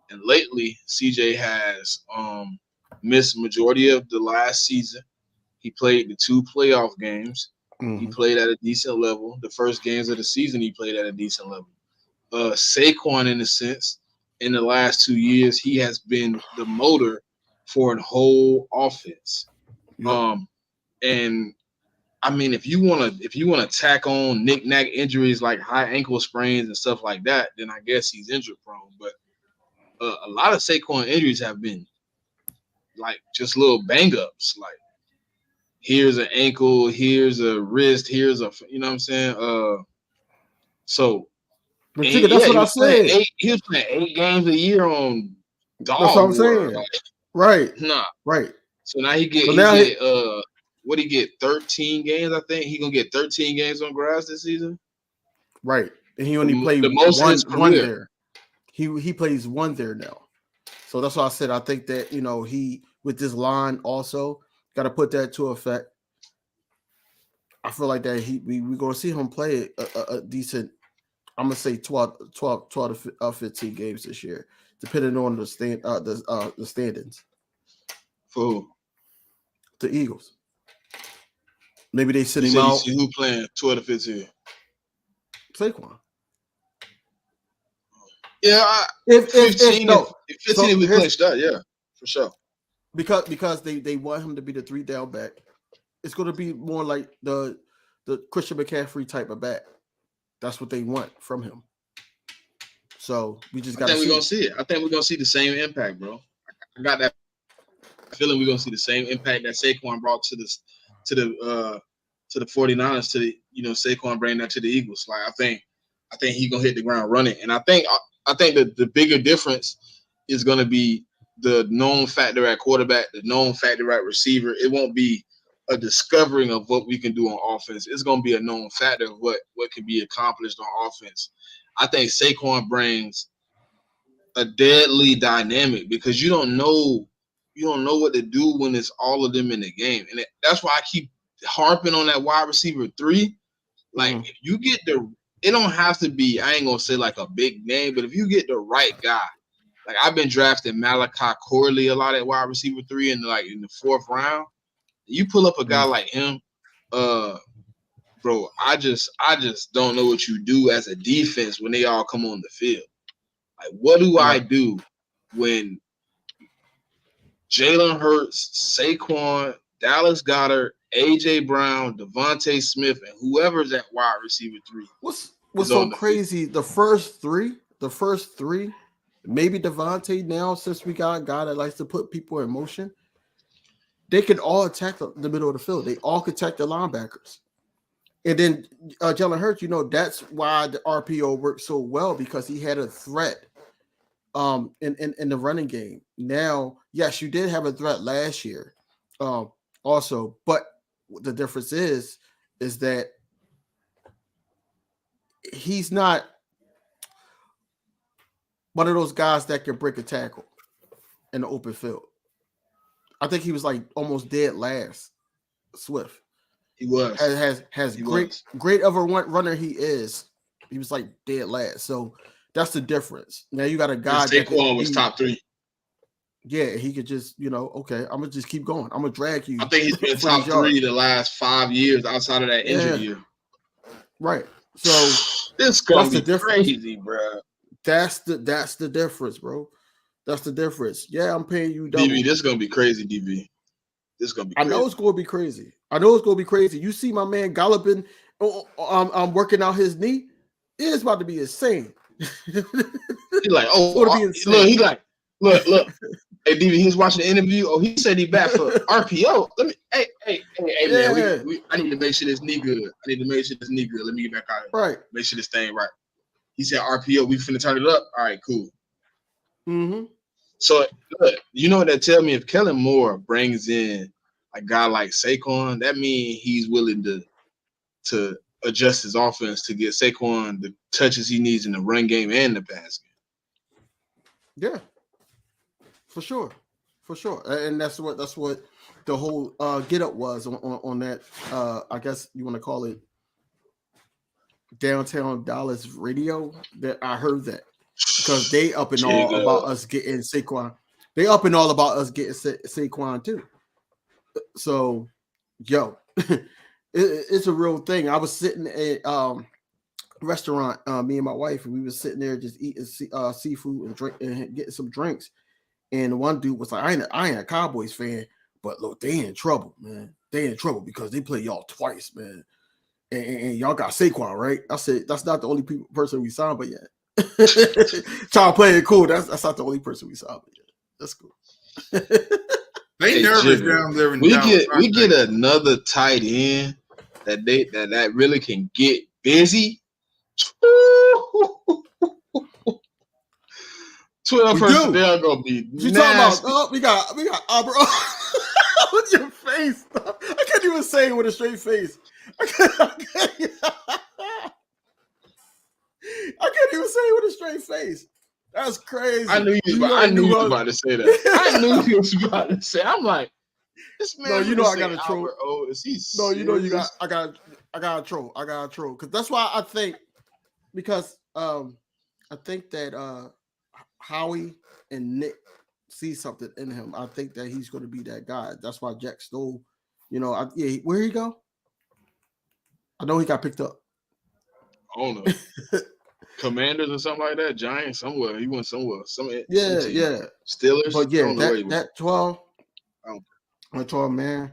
And lately, CJ has missed majority of the last season. He played the 2 playoff games. Mm-hmm. He played at a decent level. The first games of the season, he played at a decent level. Saquon, in a sense, in the last 2 years, he has been the motor for a whole offense. Yep. And I mean, if you want to tack on knick-knack injuries like high ankle sprains and stuff like that, then I guess he's injury prone. But a lot of Saquon injuries have been like just little bang-ups. Like, here's an ankle, here's a wrist, here's a, you know what I'm saying? So but that's what I said. He was playing 8 games a year on dog. That's what I'm saying. Like, right. Nah. Right. So now he get what he get 13 games, I think. He gonna get 13 games on grass this season. Right. And he only played one there. He plays 1 there now. So that's why I said I think that, you know, he with this line also got to put that to effect. I feel like that we're gonna see him play a decent, I'm gonna say 12 to 15 games this year, depending on the standings. For who? The Eagles. Maybe they sit him out. Who playing 12 to 15? Saquon. Yeah, if 15 we clinched that, yeah, for sure. Because they want him to be the 3 down back. It's going to be more like the the Christian McCaffrey type of back. That's what they want from him. So we just got to see. We're gonna see it. I think we're gonna see the same impact, bro. I got that feeling we're gonna see the same impact that Saquon brought to the 49ers, to the Saquon bringing that to the Eagles. Like I think he's gonna hit the ground running. And I think that the bigger difference is gonna be the known factor at quarterback, the known factor at receiver. It won't be a discovering of what we can do on offense. It's gonna be a known factor of what can be accomplished on offense. I think Saquon brings a deadly dynamic because you don't know what to do when it's all of them in the game. And that's why I keep harping on that wide receiver 3. Like if you get it don't have to be, I ain't gonna say like a big name, but if you get the right guy, like I've been drafting Malachi Corley a lot at wide receiver 3 in the 4th round. You pull up a guy like him, bro, I just don't know what you do as a defense when they all come on the field. Like, what do I do when Jalen Hurts, Saquon, Dallas Goedert, AJ Brown, Devontae Smith, and whoever's at wide receiver 3? What's so crazy? The first three, maybe Devontae now, since we got a guy that likes to put people in motion, they can all attack the middle of the field. They all could attack the linebackers. And then Jalen Hurts, that's why the RPO worked so well, because he had a threat in the running game. Now, yes, you did have a threat last year also, but the difference is that he's not one of those guys that can break a tackle in the open field. I think he was like almost dead last. Swift. He was. Has great of a runner he is. He was like dead last. So that's the difference. Now you got a guy that Saquon was top 3. Yeah, he could just, okay, I'm gonna just keep going. I'm gonna drag you. I think he's been top 3 the last 5 years outside of that injury year. Right. So this gonna be crazy, bro. That's the difference, bro. That's the difference. Yeah, I'm paying you double. DB, this is gonna be crazy, DB. This is gonna be crazy. I know it's gonna be crazy. You see my man galloping, working out his knee. It's about to be insane. He's like, look. Hey, DB, he was watching the interview. Oh, he said he back for RPO. Hey, man. I need to make sure this knee good. Let me get back out here. Right. Make sure this thing right. He said RPO. We finna turn it up. All right, cool. Mm-hmm. So, look, you know what that tell me? If Kellen Moore brings in a guy like Saquon, that means he's willing to adjust his offense to get Saquon the touches he needs in the run game and the pass game. Yeah, for sure. And that's what the whole get up was on that. I guess you want to call it Downtown Dallas radio. That I heard that. Because they up and all about us getting Saquon. They up and all about us getting Saquon too. So, it's a real thing. I was sitting at a restaurant, me and my wife, and we were sitting there just eating seafood and drink and getting some drinks. And one dude was like, I ain't a Cowboys fan, but look, they in trouble, man. They in trouble because they play y'all twice, man. And y'all got Saquon, right? I said, that's not the only person we signed, but yet. Trying to play it cool. That's not the only person we saw. That's cool. They nervous down there. We get another tight end that really can get busy. 12 personnel gonna be. You talking about? Oh, we got bro. What's your face? I can't even say it with a straight face. I can't even say it with a straight face. That's crazy. I knew you was about to say that. I knew you was about to say. I'm like, this man. No, I got to troll. Oh, is he? No, I got to troll. I got to troll because that's why I think I think that Howie and Nick see something in him. I think that he's going to be that guy. That's why Jack Stoll. Where he go? I know he got picked up. I don't know. Commanders or something like that. Giants somewhere. He went somewhere. Yeah. Yeah. Steelers. But that 12 man.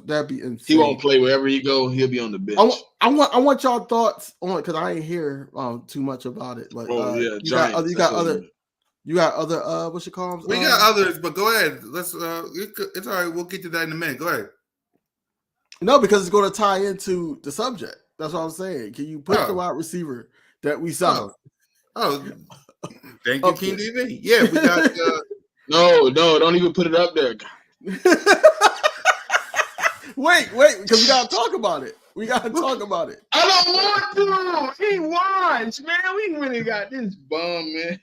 That'd be insane. He won't play wherever he go. He'll be on the bench. I want y'all thoughts on because I ain't hear too much about it. But you got other what's your call them? We got others, but go ahead. Let's it's all right. We'll get to that in a minute. Go ahead. No, because it's going to tie into the subject. That's what I'm saying. Can you put the wide receiver that we signed? Oh, thank you, King DV. Yeah, we got. No, don't even put it up there. Wait, because we got to talk about it. I don't want to. He watch, man. We really got this bum, man.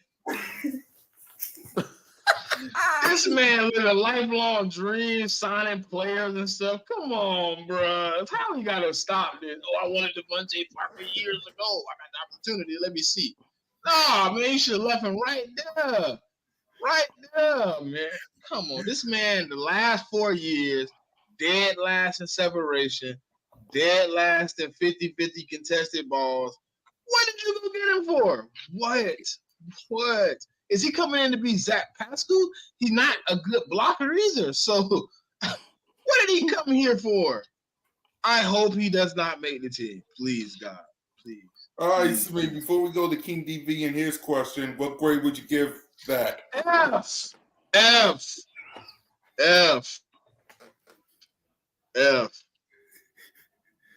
This man lived a lifelong dream, signing players and stuff. Come on, bro. How we gotta stop this? Oh, I wanted Devontae Parker years ago. I got the opportunity. Let me see. Nah, man, you should have left him right there. Right there, man. Come on. This man, the last 4 years, dead last in separation, dead last in 50-50 contested balls. What did you go get him for? What? Is he coming in to be Zach Pascal? He's not a good blocker either. So what did he come here for? I hope he does not make the team. Please, God. Please. All right, Smee, before we go to King DV and his question, what grade would you give that?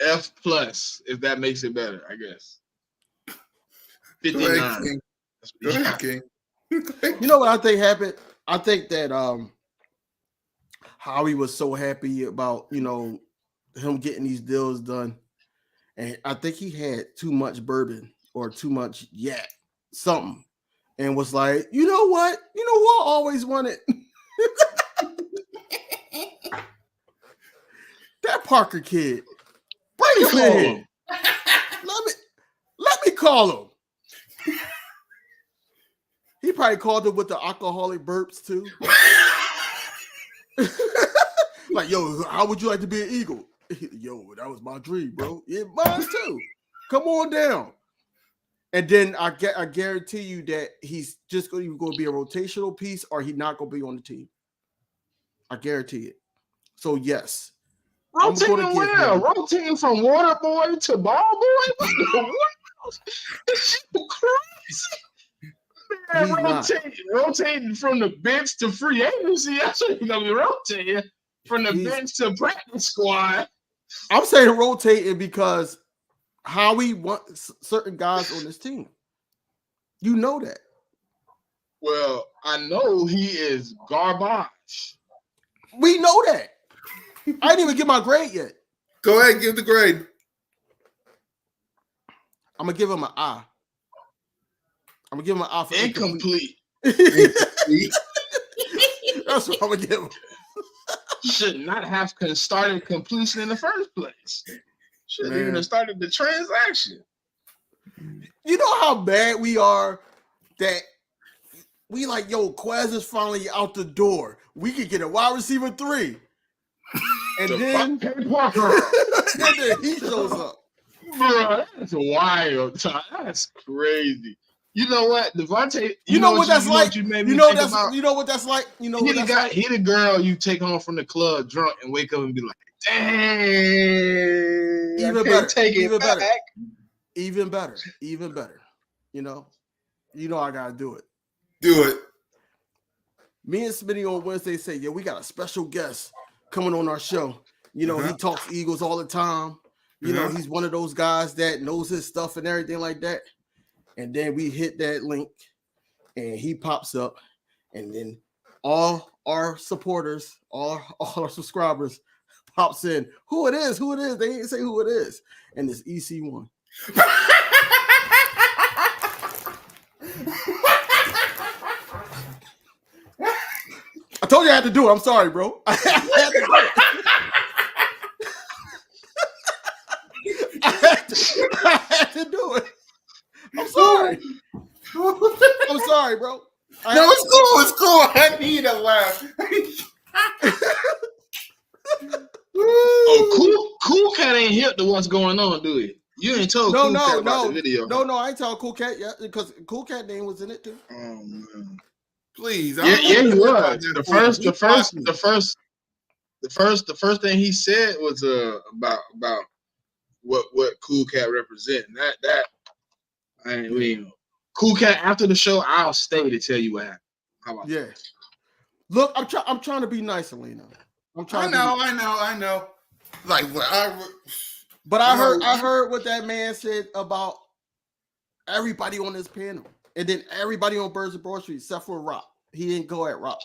F plus, if that makes it better, I guess. 59. Go ahead, King. Go ahead, King. You know what I think happened? I think that Howie was so happy about, him getting these deals done. And I think he had too much bourbon or too much something. And was like, you know what? You know who I always wanted? That Parker kid. Bring him in. Let me call him. He probably called him with the alcoholic burps too. Like, yo, how would you like to be an Eagle? Yo, that was my dream, bro. Yeah, mine too. Come on down. And then I guarantee you that he's just going to be a rotational piece or he's not going to be on the team. I guarantee it. So, yes. Rotating where? Rotating from water boy to ball boy? What the world? This shit crazy. Man, rotating from the bench to free agency. That's what you're going to be rotating. From the bench to practice squad. I'm saying rotating because Howie wants certain guys on this team. You know that. Well, I know he is garbage. We know that. I didn't even get my grade yet. Go ahead, give the grade. I'm gonna give him an I. I'm gonna give him an I for incomplete. That's what I'm gonna give him. Should not have started completion in the first place. Shouldn't even have started the transaction. You know how bad we are that we like, yo, Quez is finally out the door. We could get a wide receiver 3. And then he shows up. Bro, that's wild. That's crazy. You know what, Devontae? You know what that's like. You know what that's like. You know he the girl you take home from the club drunk and wake up and be like, dang. Even better. Take it even back. better. Even better. You know I gotta do it. Do it. Me and Smitty on Wednesday say, yeah, we got a special guest coming on our show. He talks Eagles all the time. You know, he's one of those guys that knows his stuff and everything like that. And then we hit that link and he pops up. And then all our supporters, all our subscribers pops in. Who it is. They didn't say who it is. And it's EC1. I told you I had to do it. I'm sorry, bro. I had to do it. I'm sorry. I'm sorry, bro. It's cool. I need a laugh. Cool Cat ain't hip to what's going on, do he? You ain't told Cool Cat about the video. No, I ain't told Cool Cat yet because Cool Cat name was in it too. Oh man. Please. Yeah, he was. The first the first thing he said was about what Cool Cat represent. That I mean, Cool Cat after the show, I'll stay to tell you what happened. How about Yeah. Look, I'm trying to be nice, Alina. I know. Like what but I heard what that man said about everybody on this panel, and then everybody on Birds of Broad Street except for Rock. He didn't go at Rock.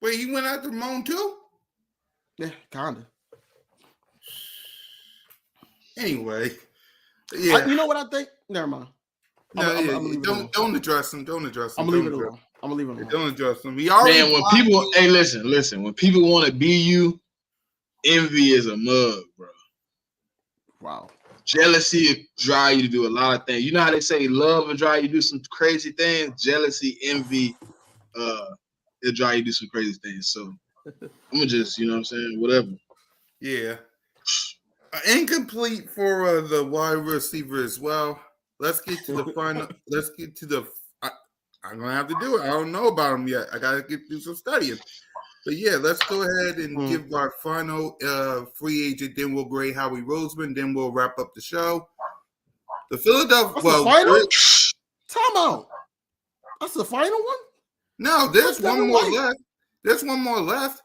Wait, he went after Moan too? Yeah, kinda. Anyway, yeah. You know what I think? Never mind. Don't address him. Don't address him. I'm gonna leave it alone. Don't address him. We already man, when people listen, when people want to be you, envy is a mug, bro. Wow. Jealousy will drive you to do a lot of things. You know how they say love will drive you to do some crazy things? Jealousy, envy, it'll drive you to do some crazy things. So I'm gonna just, you know what I'm saying, whatever. Yeah. Incomplete for the wide receiver as well. Let's get to the final. Let's get to the. I'm gonna have to do it. I don't know about him yet. I gotta do some studying. But yeah, let's go ahead and give our final free agent. Then we'll grade Howie Roseman. Then we'll wrap up the show. The Philadelphia. The final? Time out. That's the final one? No, there's one more left. There's one more left.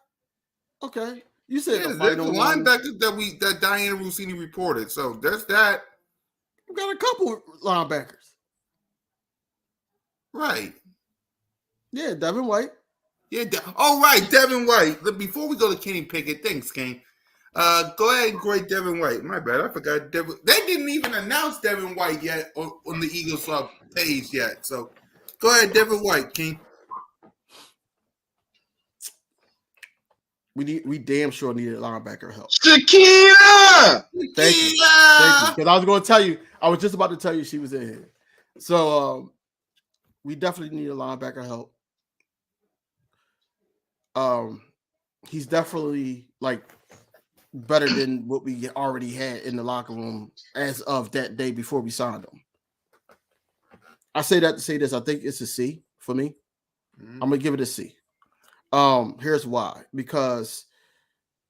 Okay. You said the there's final the linebacker that Diana Rossini reported. So there's that. We got a couple linebackers. Right. Yeah, Devin White. Yeah. Right, Devin White. Before we go to Kenny Pickett, thanks, Kane. Go ahead and grade Devin White. My bad, I forgot Devin. They didn't even announce Devin White yet on the Eagles page yet. So go ahead, Devin White, King. We damn sure needed linebacker help. Shakira! Thank you. Because I was going to tell you, I was just about to tell you she was in here. So we definitely need a linebacker help. He's definitely like better than what we already had in the locker room as of that day before we signed him. I say that to say this. I think it's a C for me. I'm gonna give it a C. Here's why. Because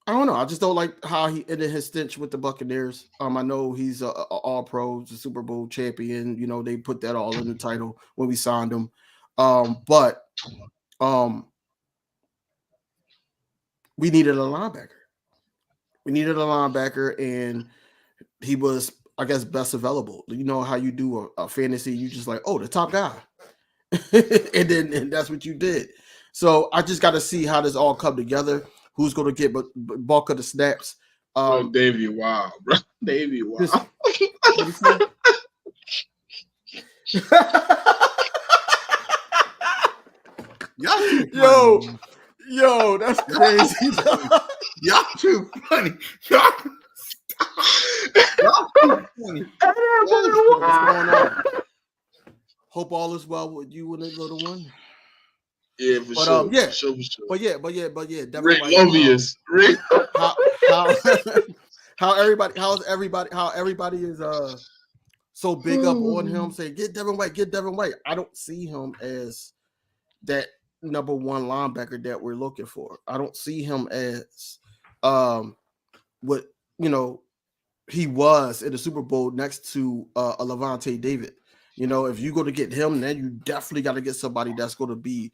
I don't know. I just don't like how he ended his stint with the Buccaneers. I know he's a All-Pro, a Super Bowl champion. You know, they put that all in the title when we signed him. But we needed a linebacker. And he was, I guess, best available. You know how you do a fantasy, you just like, oh, the top guy. and that's what you did. So I just got to see how this all come together. Who's going to get bulk of the snaps? Davey, wow, bro. Davey, wow. Yo, that's crazy. Y'all too funny. Y'all too funny. What's going on? Hope all is well with you and the little one. Yeah, for sure. Yeah, for sure. But yeah. Rick Lovius. Rick. How everybody is so big up on him, saying get Devin White. I don't see him as that number one linebacker that we're looking for. I don't see him as what he was in the Super Bowl next to a Levante David. If you go to get him, then you definitely got to get somebody that's going to be,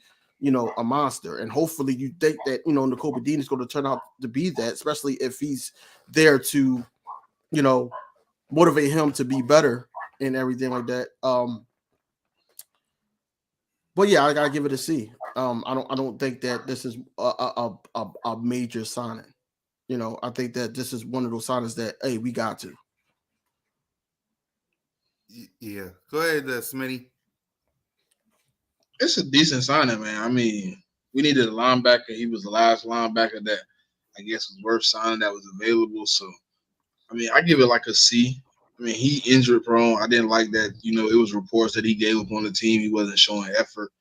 a monster. And hopefully you think that, Nakobe Dean is going to turn out to be that, especially if he's there to, motivate him to be better and everything like that. But yeah, I gotta give it a C. I don't think that this is a major signing. I think that this is one of those signings that, hey, we got to. Yeah, go ahead, Smitty. It's a decent signing, man. I mean, we needed a linebacker. He was the last linebacker that I guess was worth signing that was available. So, I mean, I give it like a C. I mean, he injury prone. I didn't like that. It was reports that he gave up on the team. He wasn't showing effort.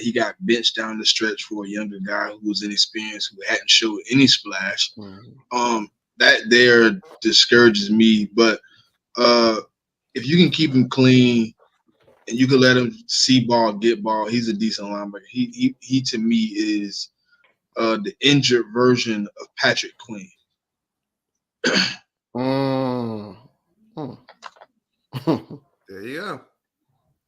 He got benched down the stretch for a younger guy who was inexperienced, who hadn't showed any splash. Mm-hmm. That there discourages me. But if you can keep him clean and you can let him see ball, get ball, he's a decent linebacker. He to me is the injured version of Patrick Queen. There you go.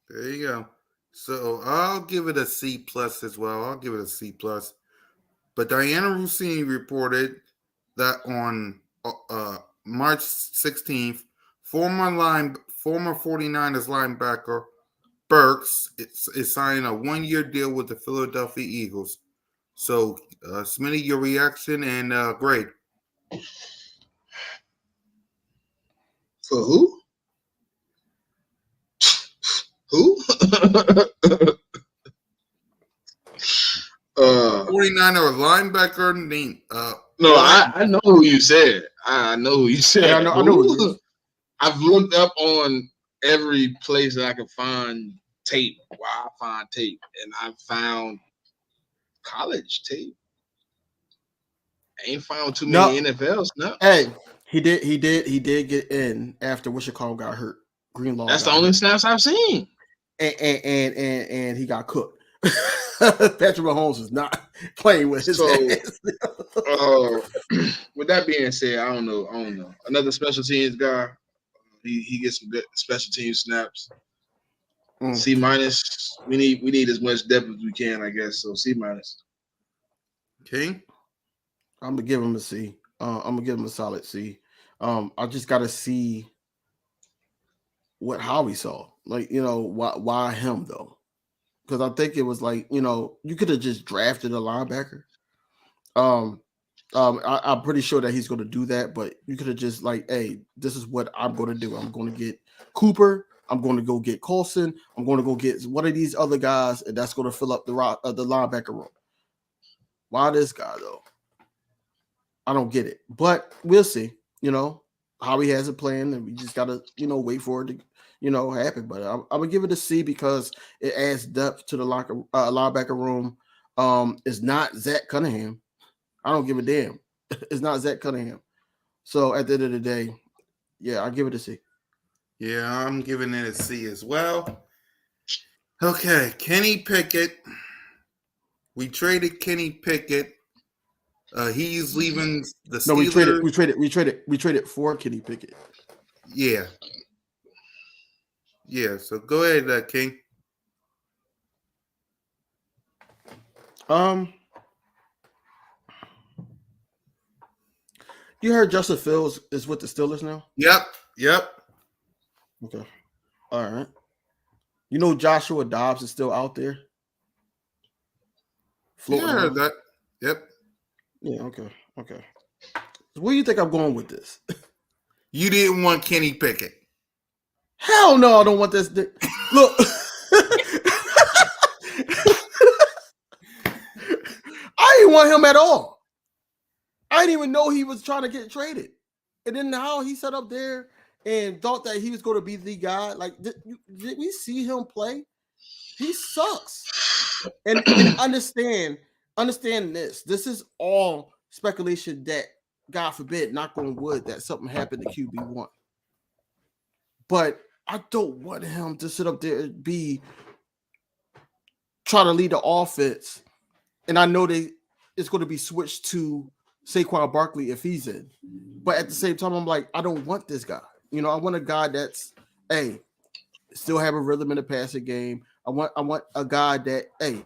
There you go. So I'll give it a C plus as well. I'll give it a C plus. But Diana Rossini reported that on March 16th, former 49ers linebacker Burks is signing a 1-year deal with the Philadelphia Eagles. So, Smitty, your reaction and grade. For who? Who? 49er linebacker named no, I know who you said. I know who you said. Yeah, I know who I've looked up on every place that I can find tape. Where I find tape, and I found college tape. I ain't found too many NFL snaps. Hey, he did get in after Wichita got hurt. Greenlaw. That's the only snaps I've seen. And he got cooked. Patrick Mahomes is not playing with his hands. With that being said, I don't know. Another special teams guy. He gets some good special team snaps. C minus. We need as much depth as we can, I guess. So C minus. King. I'm gonna give him a C. I'm gonna give him a solid C. I just gotta see what Howie saw. Like, why him though? Because I think it was like, you could have just drafted a linebacker. I'm pretty sure that he's going to do that, but you could have just like, hey, this is what I'm going to do. I'm going to get Cooper. I'm going to go get Coulson. I'm going to go get one of these other guys, and that's going to fill up the linebacker room. Why this guy though? I don't get it, but we'll see. Howie has a plan, and we just got to, wait for it to happen. But I'm gonna give it a C because it adds depth to the linebacker room. It's not Zach Cunningham. I don't give a damn. It's not Zach Cunningham. So at the end of the day, yeah, I give it a C. Yeah, I'm giving it a C as well. Okay, Kenny Pickett. We traded Kenny Pickett. He's leaving the Steelers. No, we traded for Kenny Pickett. Yeah. Yeah, so go ahead, King. You heard Justin Fields is with the Steelers now? Yep. Okay. All right. Joshua Dobbs is still out there? Yeah, I heard that. Yep. Yeah, okay. Where do you think I'm going with this? You didn't want Kenny Pickett. Hell no, I don't want this. Look. I didn't want him at all. I didn't even know he was trying to get traded. And then how he sat up there and thought that he was going to be the guy. Like, did we see him play? He sucks. And understand this. This is all speculation that, God forbid, knock on wood, that something happened to QB1. But I don't want him to sit up there and try to lead the offense. And I know it's going to be switched to Saquon Barkley if he's in. But at the same time, I'm like, I don't want this guy. I want a guy that's, hey, still have a rhythm in the passing game. I want a guy that, hey,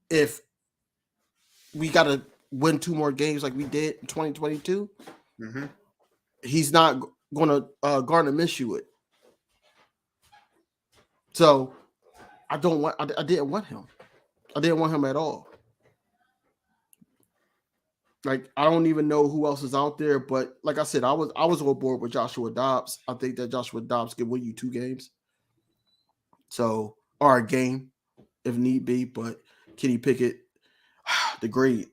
if we got to win 2 more games like we did in 2022, he's not going to Gardner Minshew it. So I didn't want him. I didn't want him at all. Like, I don't even know who else is out there, but like I said, I was on board with Joshua Dobbs. I think that Joshua Dobbs can win you 2 games. So, or a game if need be, but Kenny Pickett, the grade.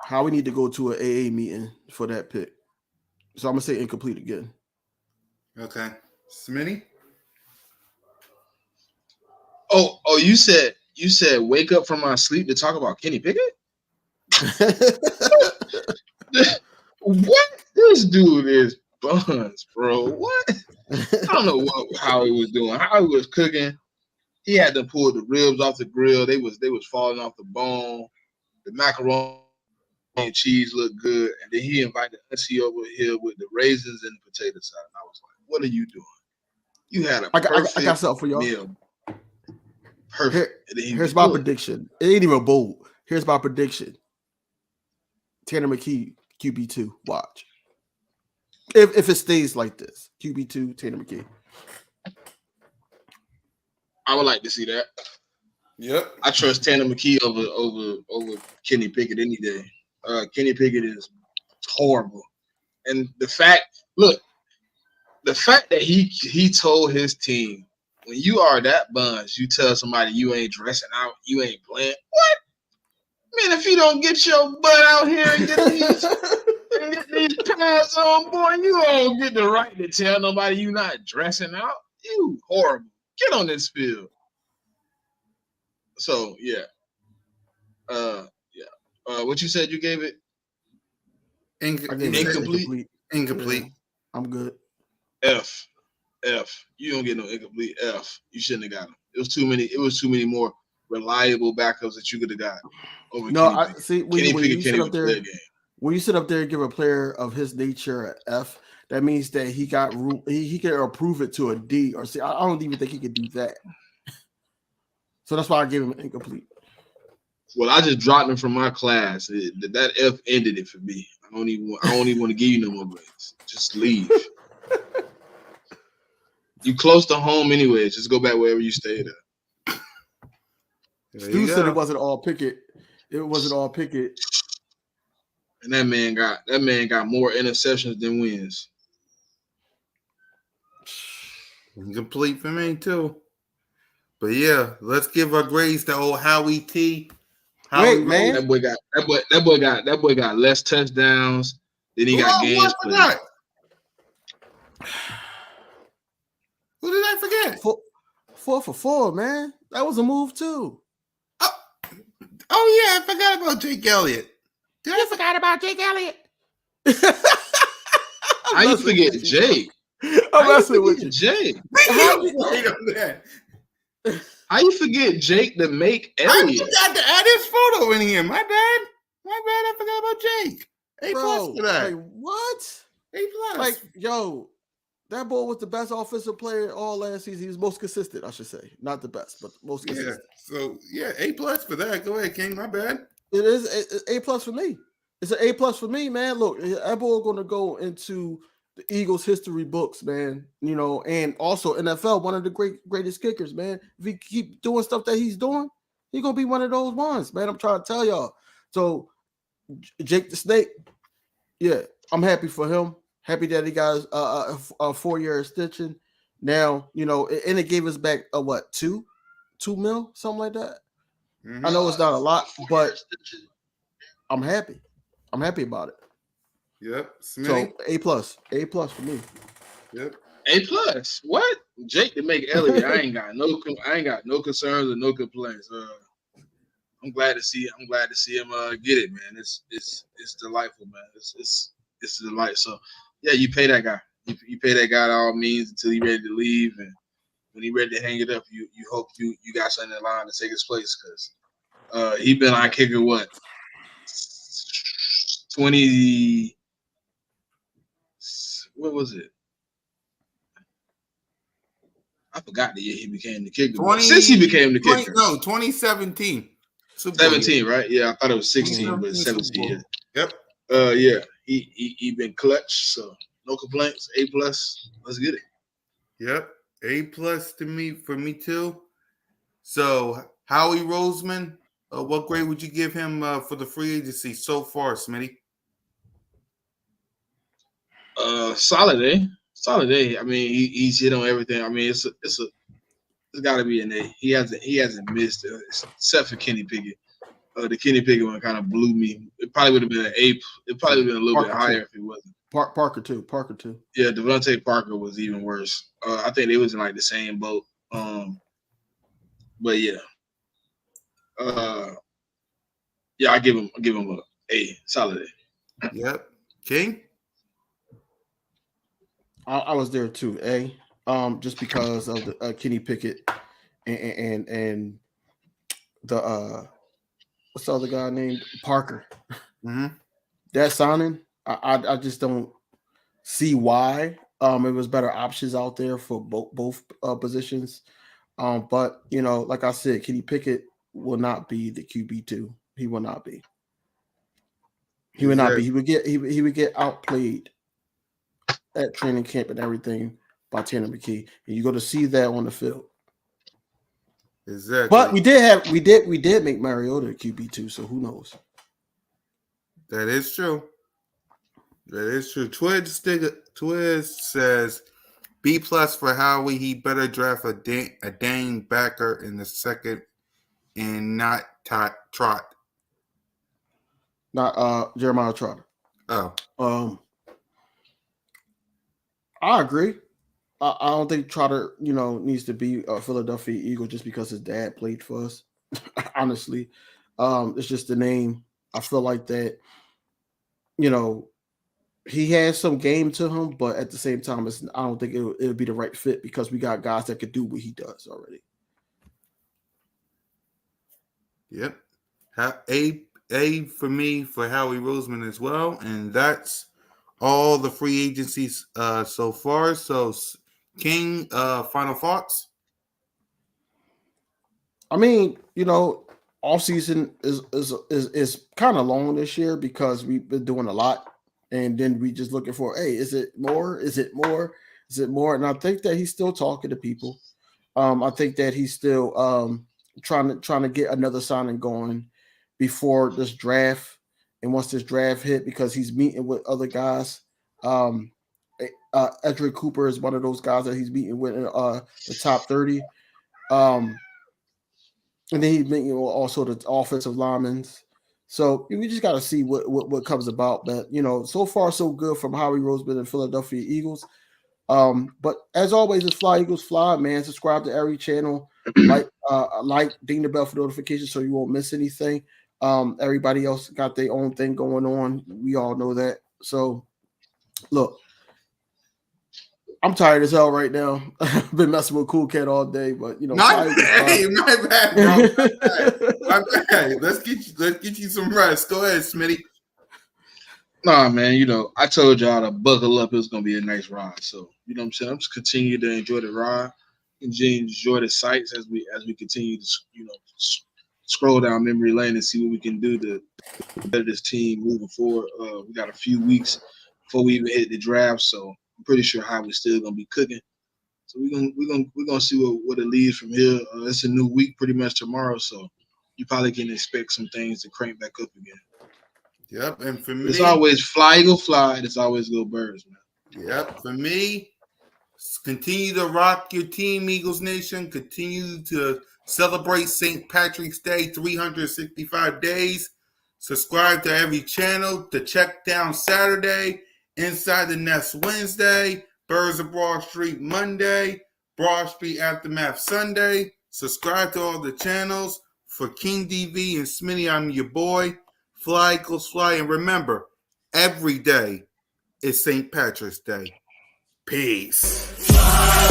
How we need to go to an AA meeting for that pick. So I'm gonna say incomplete again. Okay, Smitty. Oh, you said wake up from my sleep to talk about Kenny Pickett? What? This dude is buns, bro. What? I don't know how he was doing, how he was cooking. He had to pull the ribs off the grill. They was falling off the bone. The macaroni and cheese looked good, and then he invited Auntie over here with the raisins and the potato salad. And I was like, "What are you doing? You had a perfect I got something for y'all. meal. Perfect." Here's my prediction. It ain't even bold. Here's my prediction. Tanner McKee, QB2. Watch. If it stays like this, QB2, Tanner McKee. I would like to see that. Yep. I trust Tanner McKee over Kenny Pickett any day. Kenny Pickett is horrible, and the fact that he told his team, when you are that buns, you tell somebody you ain't dressing out, you ain't playing. What? Man, if you don't get your butt out here and get these pants on, boy, you don't get the right to tell nobody you not dressing out. You horrible. Get on this field. So yeah. What you said you gave it? Incomplete. Yeah, I'm good. F. You don't get no incomplete F. You shouldn't have got him. It was too many more reliable backups that you could have got. No, I see when you sit up there. Play a game. When you sit up there and give a player of his nature an F, that means that he got he can approve it to a D or C. I don't even think he could do that. So that's why I gave him an incomplete. Well, I just dropped him from my class. That F ended it for me. I don't even want to give you no more grades. Just leave. You close to home anyway. Just go back wherever you stayed at. Stu said it wasn't all Pickett. It wasn't all Pickett. And that man got more interceptions than wins. Incomplete for me too. But yeah, let's give our grades to old Howie T. Wait, man. That boy got less touchdowns than he got games played. Who did I forget? 4 for 4, man. That was a move too. Oh yeah, I forgot about Jake Elliott. Did I forget about Jake Elliott? How you forget Jake? I'm messing with you, Jake. How you forget Jake to make Elliott? I forgot to add his photo in here. My bad. I forgot about Jake. A plus for that. Like, what? A plus. Like, yo, that boy was the best offensive player all last season. He was most consistent, I should say. Not the best, but most consistent. So yeah, A plus for that. Go ahead, King. My bad. It is A plus for me. It's an A plus for me, man. Look, that boy going to go into the Eagles history books, man. You know, and also NFL, one of the greatest kickers, man. If he keep doing stuff that he's doing, he's gonna be one of those ones, man. I'm trying to tell y'all. So, Jake the Snake, yeah, I'm happy for him. Happy that he got a 4-year extension. Now, you know, and it gave us back a what, $2 million, something like that. Mm-hmm. I know it's not a lot, but I'm happy. I'm happy about it. Yep. So A plus for me. Yep. A plus. What? Jake to make Elliott. I ain't got no concerns or no complaints. I'm glad to see him get it, man. It's delightful, man. It's a delight. So yeah, you pay that guy. You pay that guy all means until he's ready to leave, and when he's ready to hang it up, you hope you got something in line to take his place, because he been our kicker what 20. What was it? I forgot the year he became the kicker. Since he became the kicker. 2017. 17, right? Yeah, I thought it was 16, but 17. Yep. Yeah, he been clutch, so no complaints. A plus. Let's get it. Yep. A plus for me too. So Howie Roseman, what grade would you give him for the free agency so far, Smitty? Solid A. I mean, he's hit on everything. I mean, it's got to be an A. He hasn't missed except for Kenny Pickett. The Kenny Pickett one kind of blew me. It probably would have been an A. It probably would have been a little bit higher if it wasn't. Parker too. Yeah, Devontae Parker was even worse. I think they was in like the same boat. But yeah. I give him a A, solid A. Yep. King. I was there too. Just because of the Kenny Pickett and the what's the other guy named Parker. Mm-hmm. That signing, I just don't see why. It was better options out there for both positions. But like I said, Kenny Pickett will not be the QB2. He will not be. He would not be. He would get outplayed at training camp and everything by Tanner McKee, and you go to see that on the field. Exactly. But we did make Mariota a QB2, so who knows? That is true. That is true. Twiz says B+ for Howie. He better draft a Dane backer in the second and not Trot. Not Jeremiah Trotter. Oh. I agree. I don't think Trotter, needs to be a Philadelphia Eagle just because his dad played for us. Honestly, it's just the name. I feel like that, he has some game to him, but at the same time, I don't think it'll be the right fit because we got guys that could do what he does already. Yep. A for me for Howie Roseman as well, and that's all the free agencies so far. So, King, final thoughts? I mean, off season is kind of long this year because we've been doing a lot, and then we just looking for, hey, is it more? Is it more? Is it more? And I think that he's still talking to people. I think that he's still trying to get another signing going before this draft, and once this draft hit, because he's meeting with other guys. Edric Cooper is one of those guys that he's meeting with in the top 30. And then he's meeting with also the offensive linemen. So we just got to see what comes about. But so far so good from Howie Roseman and Philadelphia Eagles. But as always, it's Fly Eagles Fly, man. Subscribe to every channel, ding the bell for notifications so you won't miss anything. Everybody else got their own thing going on. We all know that. So look, I'm tired as hell right now. I've been messing with Cool Cat all day, but my bad, bro. My bad. Let's get you some rest. Go ahead, Smitty. Nah, man, I told y'all to buckle up. It was gonna be a nice ride. So, you know what I'm saying? I'm just continue to enjoy the ride, enjoy the sights as we continue to scroll down memory lane and see what we can do to better this team moving forward. We got a few weeks before we even hit the draft, so I'm pretty sure Howie's still gonna be cooking. So we're gonna see what it leads from here. It's a new week pretty much tomorrow, so you probably can expect some things to crank back up again. Yep, and for me, it's always Fly Eagle Fly. It's always Go Birds, man. Yep, for me, continue to rock your team, Eagles Nation. Continue to celebrate St. Patrick's Day, 365 days. Subscribe to every channel. To Check Down Saturday, Inside the Nest Wednesday, Birds of Broad Street Monday, Broad Street Aftermath Sunday. Subscribe to all the channels. For King DV and Smitty, I'm your boy. Fly Eagles Fly. And remember, every day is St. Patrick's Day. Peace. Fly,